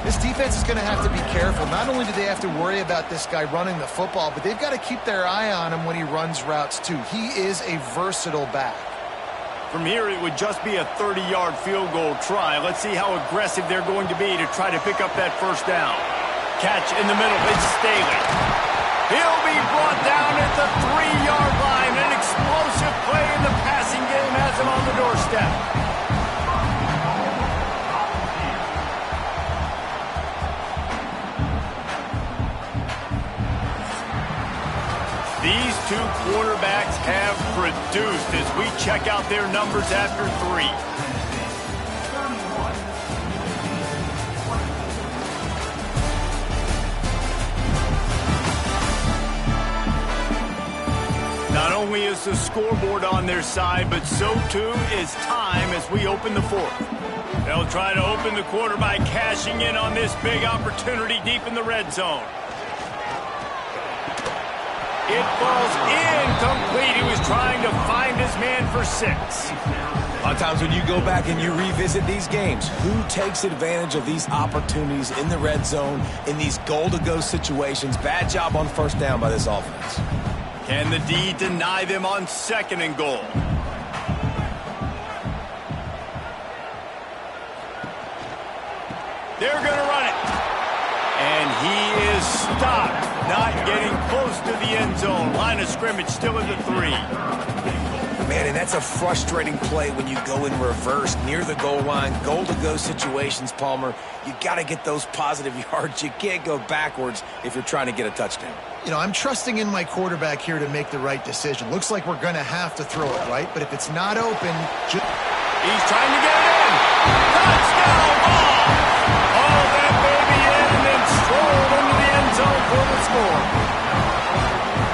This defense is going to have to be careful. Not only do they have to worry about this guy running the football, but they've got to keep their eye on him when he runs routes too. He is a versatile back. From here, it would just be a 30-yard field goal try. Let's see how aggressive they're going to be to try to pick up that 1st down. Catch in the middle, it's Staley. He'll be brought down at the 3-yard line. An explosive play in the passing game has him on the doorstep. These two quarterbacks have produced as we check out their numbers after 3. Not only is the scoreboard on their side, but so too is time as we open the 4th. They'll try to open the quarter by cashing in on this big opportunity deep in the red zone. It falls incomplete. He was trying to find his man for 6. A lot of times when you go back and you revisit these games, who takes advantage of these opportunities in the red zone, in these goal-to-go situations? Bad job on first down by this offense. Can the D deny them on 2nd and goal? They're going to run it. And he is stopped, not getting close to the end zone. Line of scrimmage still in the 3. Man, and that's a frustrating play when you go in reverse near the goal line. Goal-to-go situations, Palmer. You got to get those positive yards. You can't go backwards if you're trying to get a touchdown. You know, I'm trusting in my quarterback here to make the right decision. Looks like we're going to have to throw it, right? But if it's not open... He's trying to get it in. Touchdown ball! Oh, that baby in and then strolled into the end zone for the score.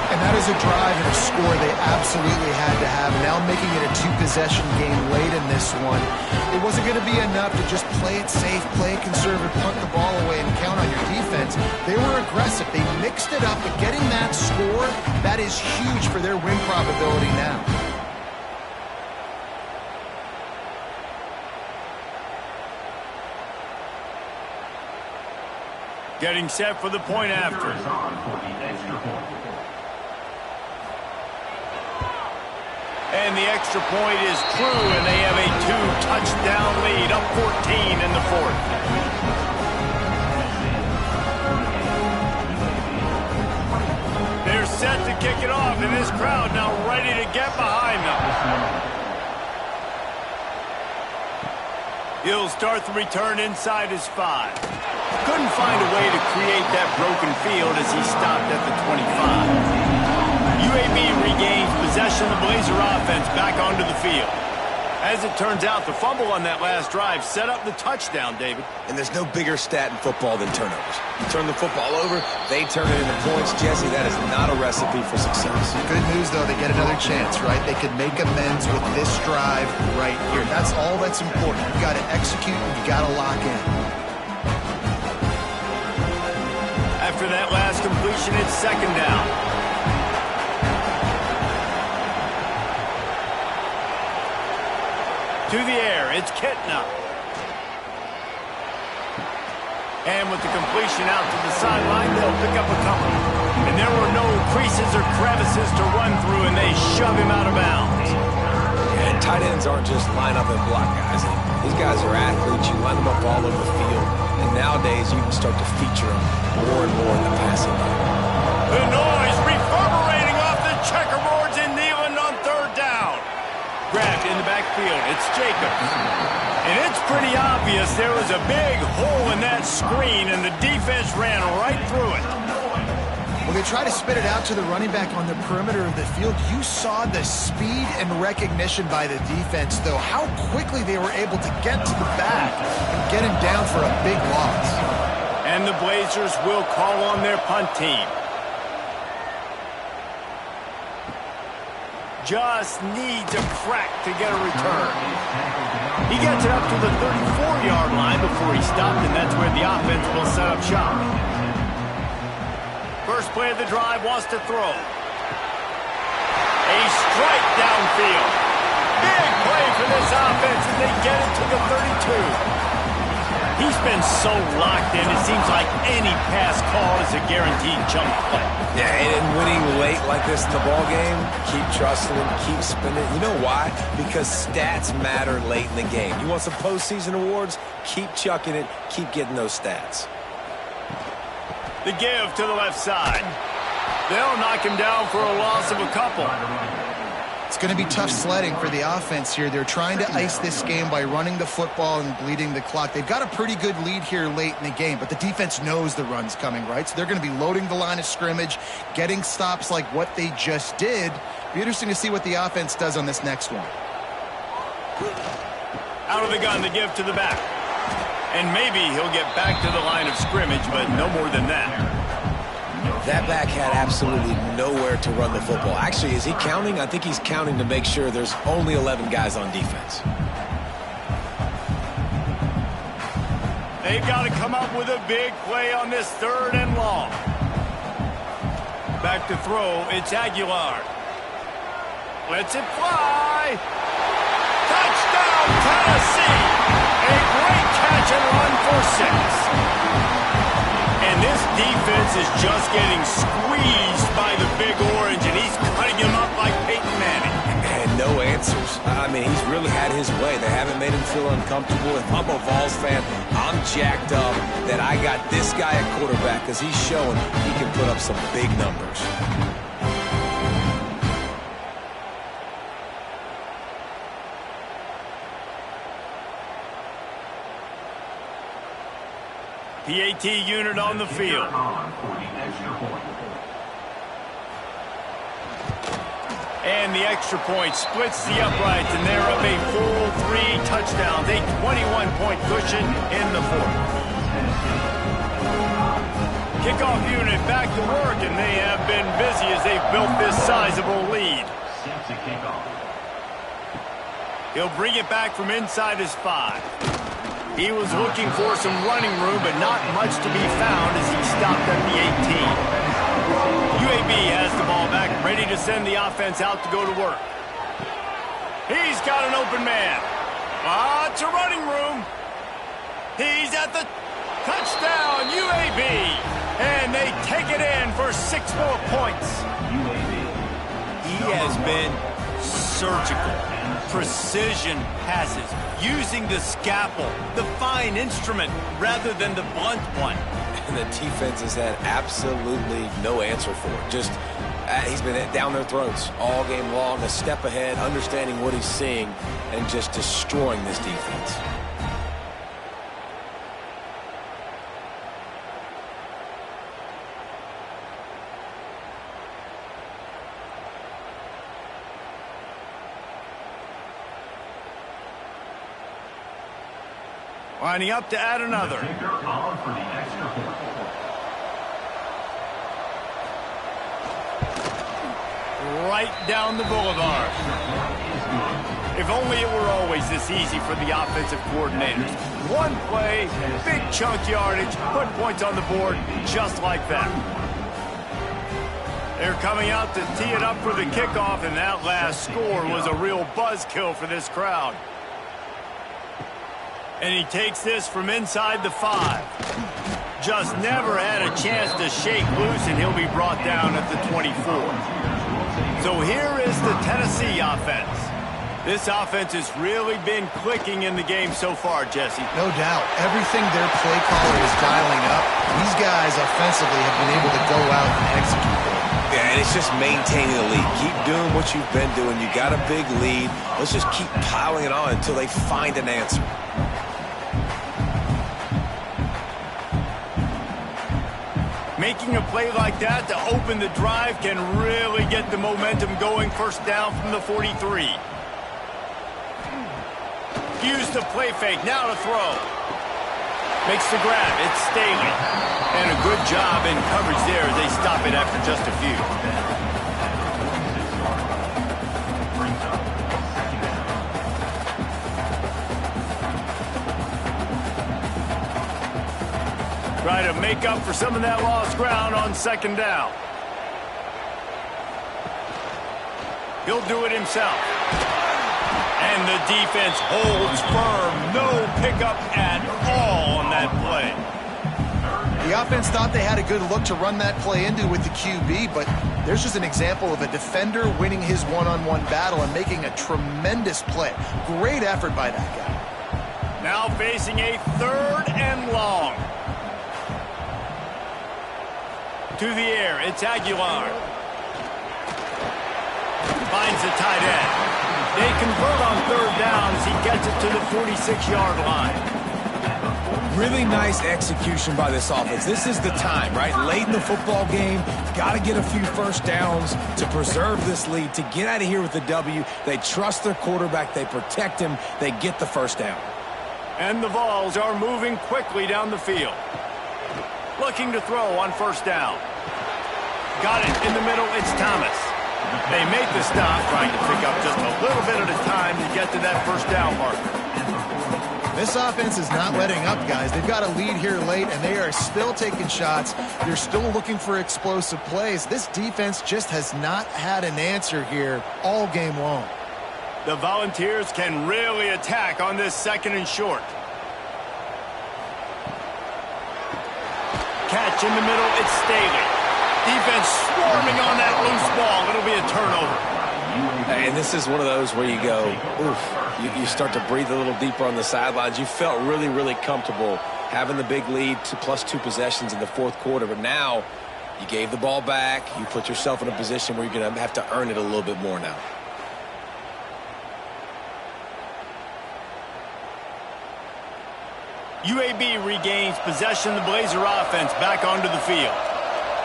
And that is a drive and a score they absolutely had to have. Now making it a 2-possession game late in this one. It wasn't going to be enough to just play it safe, play it conservative, punt the ball away, and count on your defense. They were aggressive. They mixed it up, but getting that score, that is huge for their win probability now. Getting set for the point after. And the extra point is true, and they have a 2-touchdown lead, up 14 in the 4th. They're set to kick it off, and this crowd now ready to get behind them. He'll start the return inside his 5. Couldn't find a way to create that broken field as he stopped at the 25. UAB regains possession of the Blazer offense back onto the field. As it turns out, the fumble on that last drive set up the touchdown, David. And there's no bigger stat in football than turnovers. You turn the football over, they turn it into points. Jesse, that is not a recipe for success. Good news, though, they get another chance, right? They can make amends with this drive right here. That's all that's important. You got to execute, and you got to lock in. After that last completion, it's 2nd down. To the air, it's Kitna. And with the completion out to the sideline, they'll pick up a couple. And there were no creases or crevices to run through, and they shove him out of bounds. And tight ends aren't just line up and block guys. These guys are athletes. You line them up all over the field. And nowadays, you can start to feature them more and more in the passing game. The noise reverberating off the checkerboards and Neyland on 3rd down. Grabbed in the backfield. It's Jacobs. And it's pretty obvious there was a big hole in that screen, and the defense ran right through it. When they try to spit it out to the running back on the perimeter of the field, you saw the speed and recognition by the defense, though, how quickly they were able to get to the back and get him down for a big loss. And the Blazers will call on their punt team. Just needs a crack to get a return. He gets it up to the 34-yard line before he stopped, and that's where the offense will set up shop. First play of the drive, wants to throw. A strike downfield. Big play for this offense, and they get it to the 32. He's been so locked in, it seems like any pass call is a guaranteed jump play. Yeah, and winning late like this in the ball game, keep trusting him, keep spinning. You know why? Because stats matter late in the game. You want some postseason awards? Keep chucking it, keep getting those stats. The give to the left side. They'll knock him down for a loss of a couple. It's going to be tough sledding for the offense here. They're trying to ice this game by running the football and bleeding the clock. They've got a pretty good lead here late in the game, but the defense knows the run's coming, right? So they're going to be loading the line of scrimmage, getting stops like what they just did. Be interesting to see what the offense does on this next one. Out of the gun, the give to the back. And maybe he'll get back to the line of scrimmage, but no more than that. That back had absolutely nowhere to run the football. Actually, is he counting? I think he's counting to make sure there's only 11 guys on defense. They've got to come up with a big play on this 3rd and long. Back to throw, it's Aguilar. Lets it fly. Touchdown, Tennessee. A great catch and run for 6. And this defense is just getting squeezed by the Big Orange, and he's cutting him up like Peyton Manning. And no answers. I mean, he's really had his way. They haven't made him feel uncomfortable. If I'm a Vols fan, I'm jacked up that I got this guy at quarterback because he's showing he can put up some big numbers. PAT unit on the field. And the extra point splits the uprights, and they're up a full 3 touchdowns, a 21-point cushion in the 4th. Kickoff unit back to work, and they have been busy as they've built this sizable lead. He'll bring it back from inside his 5. He was looking for some running room, but not much to be found as he stopped at the 18. UAB has the ball back, ready to send the offense out to go to work. He's got an open man. Lots of running room. He's at the touchdown, UAB. And they take it in for 6 more points. He has been surgical. Precision passes, using the scalpel, the fine instrument, rather than the blunt one. And the defense has had absolutely no answer for it. Just, he's been down their throats all game long, a step ahead, understanding what he's seeing, and just destroying this defense. Lining up to add another. Right down the boulevard. If only it were always this easy for the offensive coordinators. One play, big chunk yardage, put points on the board just like that. They're coming out to tee it up for the kickoff, and that last score was a real buzzkill for this crowd. And he takes this from inside the 5. Just never had a chance to shake loose, and he'll be brought down at the 24. So here is the Tennessee offense. This offense has really been clicking in the game so far, Jesse. No doubt. Everything their play caller is dialing up, these guys offensively have been able to go out and execute them. Yeah, and it's just maintaining the lead. Keep doing what you've been doing. You got a big lead. Let's just keep piling it on until they find an answer. Making a play like that to open the drive can really get the momentum going. First down from the 43. Use the play fake, now to throw. Makes the grab, it's Staley. And a good job in coverage there as they stop it after just a few. Try to make up for some of that lost ground on 2nd down. He'll do it himself. And the defense holds firm. No pickup at all on that play. The offense thought they had a good look to run that play into with the QB, but there's just an example of a defender winning his one-on-one battle and making a tremendous play. Great effort by that guy. Now facing a 3rd and long. To the air, it's Aguilar. Finds the tight end. They convert on 3rd down as he gets it to the 46-yard line. Really nice execution by this offense. This is the time, right? Late in the football game, got to get a few first downs to preserve this lead, to get out of here with the W. They trust their quarterback. They protect him. They get the first down. And the Vols are moving quickly down the field. Looking to throw on 1st down. Got it in the middle, it's Thomas. They make the stop, trying to pick up just a little bit at a time to get to that 1st down marker. This offense is not letting up, guys. They've got a lead here late, and they are still taking shots. They're still looking for explosive plays. This defense just has not had an answer here all game long. The Volunteers can really attack on this 2nd and short. Catch in the middle, it's Staley. Defense swarming on that loose ball. It'll be a turnover. And this is one of those where you go, oof, you start to breathe a little deeper on the sidelines. You felt really, really comfortable having the big lead to +2 possessions in the 4th quarter. But now you gave the ball back. You put yourself in a position where you're going to have to earn it a little bit more now. UAB regains possession of the Blazer offense back onto the field.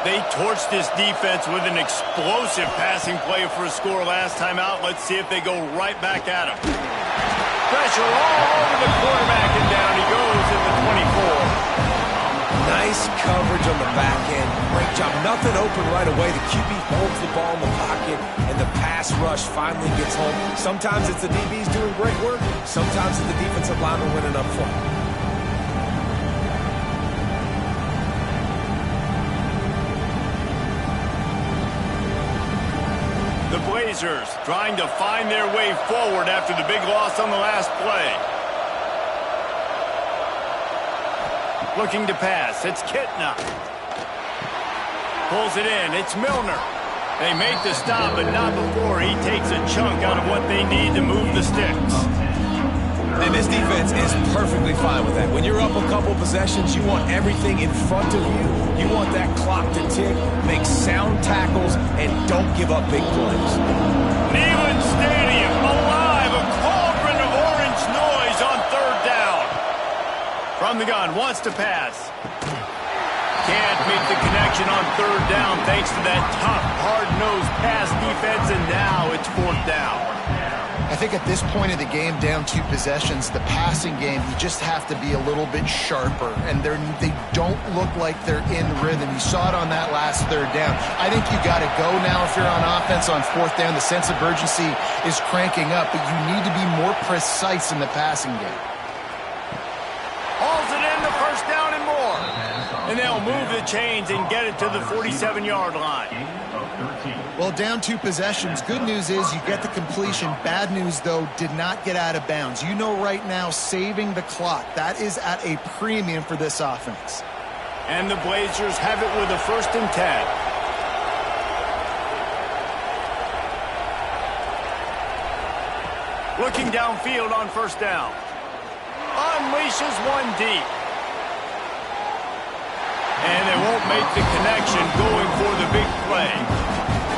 They torched this defense with an explosive passing play for a score last time out. Let's see if they go right back at him. Pressure all over the quarterback, and down he goes at the 24. Nice coverage on the back end. Great job. Nothing open right away. The QB holds the ball in the pocket, and the pass rush finally gets home. Sometimes it's the DBs doing great work. Sometimes it's the defensive lineman winning up front. The Blazers trying to find their way forward after the big loss on the last play. Looking to pass. It's Kitna. Pulls it in. It's Milner. They make the stop, but not before he takes a chunk out of what they need to move the sticks. And this defense is perfectly fine with that. When you're up a couple possessions, you want everything in front of you. You want that clock to tick, make sound tackles, and don't give up big plays. Neyland Stadium alive, a cauldron of orange noise on 3rd down. From the gun, wants to pass. Can't make the connection on 3rd down thanks to that tough, hard-nosed pass defense, and now it's 4th down. I think at this point of the game, down 2 possessions, the passing game, you just have to be a little bit sharper. And they don't look like they're in rhythm. You saw it on that last 3rd down. I think you got to go now if you're on offense on 4th down. The sense of urgency is cranking up, but you need to be more precise in the passing game. Hauls it in, the 1st down and more. And they'll move the chains and get it to the 47-yard line. Well, down 2 possessions. Good news is you get the completion. Bad news, though, did not get out of bounds. You know right now, saving the clock, that is at a premium for this offense. And the Blazers have it with a 1st and 10. Looking downfield on 1st down. Unleashes one deep. And they won't make the connection going for the big play.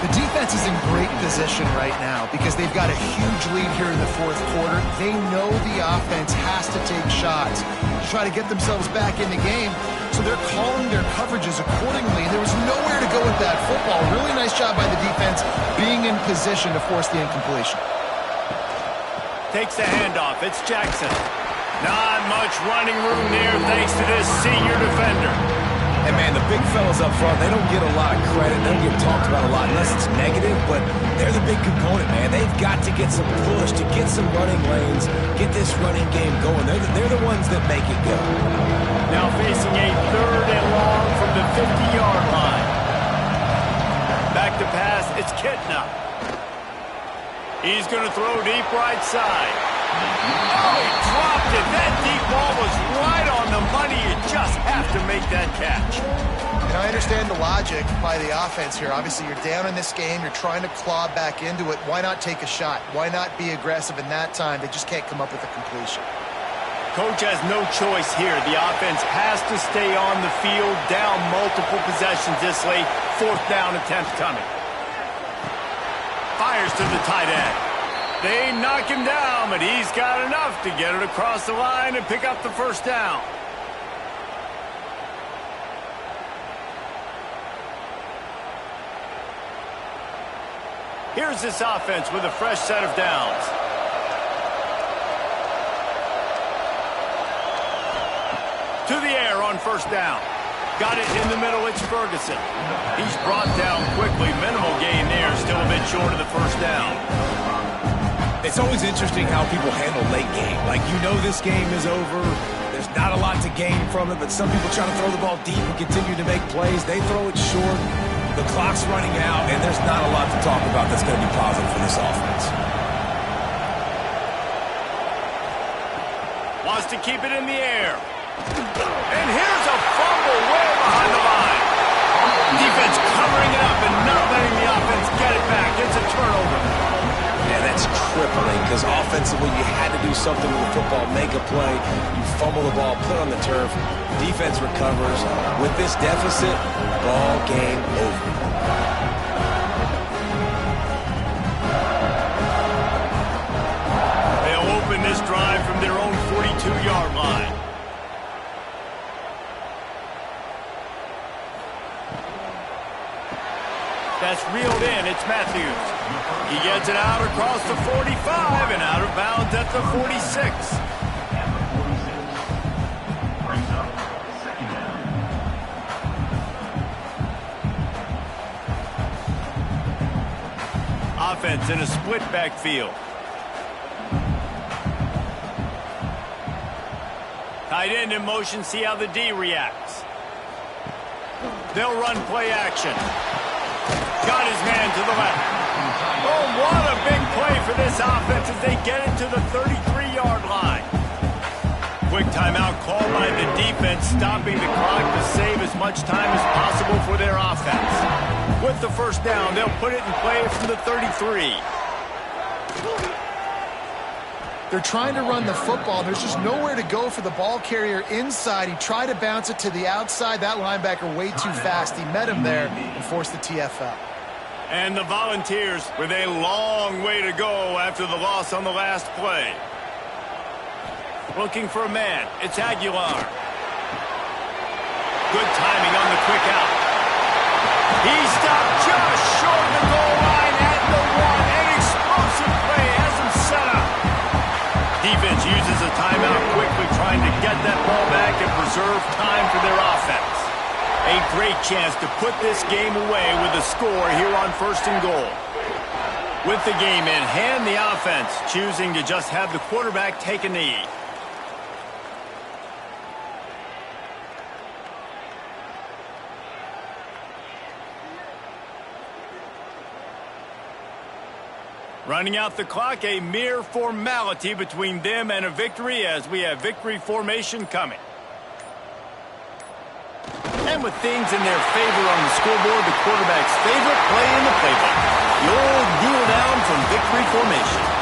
The defense is in great position right now because they've got a huge lead here in the 4th quarter. They know the offense has to take shots to try to get themselves back in the game, so they're calling their coverages accordingly. There was nowhere to go with that football. Really nice job by the defense being in position to force the incompletion. Takes the handoff. It's Jackson. Not much running room there thanks to this senior defender. And, man, the big fellas up front, they don't get a lot of credit. They don't get talked about a lot unless it's negative, but they're the big component, man. They've got to get some push, to get some running lanes, get this running game going. They're the ones that make it go. Now facing a 3rd and long from the 50-yard line. Back to pass, it's Kitna. He's going to throw deep right side. Oh, he dropped it. That deep ball was right on the money. You just have to make that catch. And I understand the logic by the offense here. Obviously, you're down in this game. You're trying to claw back into it. Why not take a shot? Why not be aggressive in that time? They just can't come up with a completion. Coach has no choice here. The offense has to stay on the field, down multiple possessions this late. 4th down attempt coming. Fires to the tight end. They knock him down, but he's got enough to get it across the line and pick up the 1st down. Here's this offense with a fresh set of downs. To the air on 1st down. Got it in the middle, it's Ferguson. He's brought down quickly. Minimal gain there, still a bit short of the 1st down. It's always interesting how people handle late game. Like, you know this game is over. There's not a lot to gain from it, but some people try to throw the ball deep and continue to make plays. They throw it short. The clock's running out, and there's not a lot to talk about that's going to be positive for this offense. Wants to keep it in the air. And here's a fumble way behind the line. Defense covering it up and not letting the offense get it back. It's a turnover. Yeah, that's crippling because offensively you had to do something with the football, make a play. You fumble the ball, put it on the turf. Defense recovers. With this deficit, ball game over. They'll open this drive from their own 42-yard line. That's reeled in. It's Matthews. He gets it out across the 45 and out of bounds at the 46. Brings up second down. Offense in a split backfield. Tight end in motion. See how the D reacts. They'll run play action. Got his man to the left. Oh, what a big play for this offense as they get it to the 33-yard line. Quick timeout called by the defense, stopping the clock to save as much time as possible for their offense. With the first down, they'll put it in play from the 33. They're trying to run the football. There's just nowhere to go for the ball carrier inside. He tried to bounce it to the outside. That linebacker way too fast. He met him there and forced the TFL. And the Volunteers with a long way to go after the loss on the last play. Looking for a man. It's Aguilar. Good timing on the quick out. He stopped just short of the goal line at the 1. An explosive play has him set up. Defense uses a timeout quickly, trying to get that ball back and preserve time for their offense. A great chance to put this game away with a score here on 1st and goal. With the game in hand, the offense choosing to just have the quarterback take a knee. Running out the clock, a mere formality between them and a victory as we have victory formation coming. And with things in their favor on the scoreboard, the quarterback's favorite play in the playbook. The old kneel down from victory formation.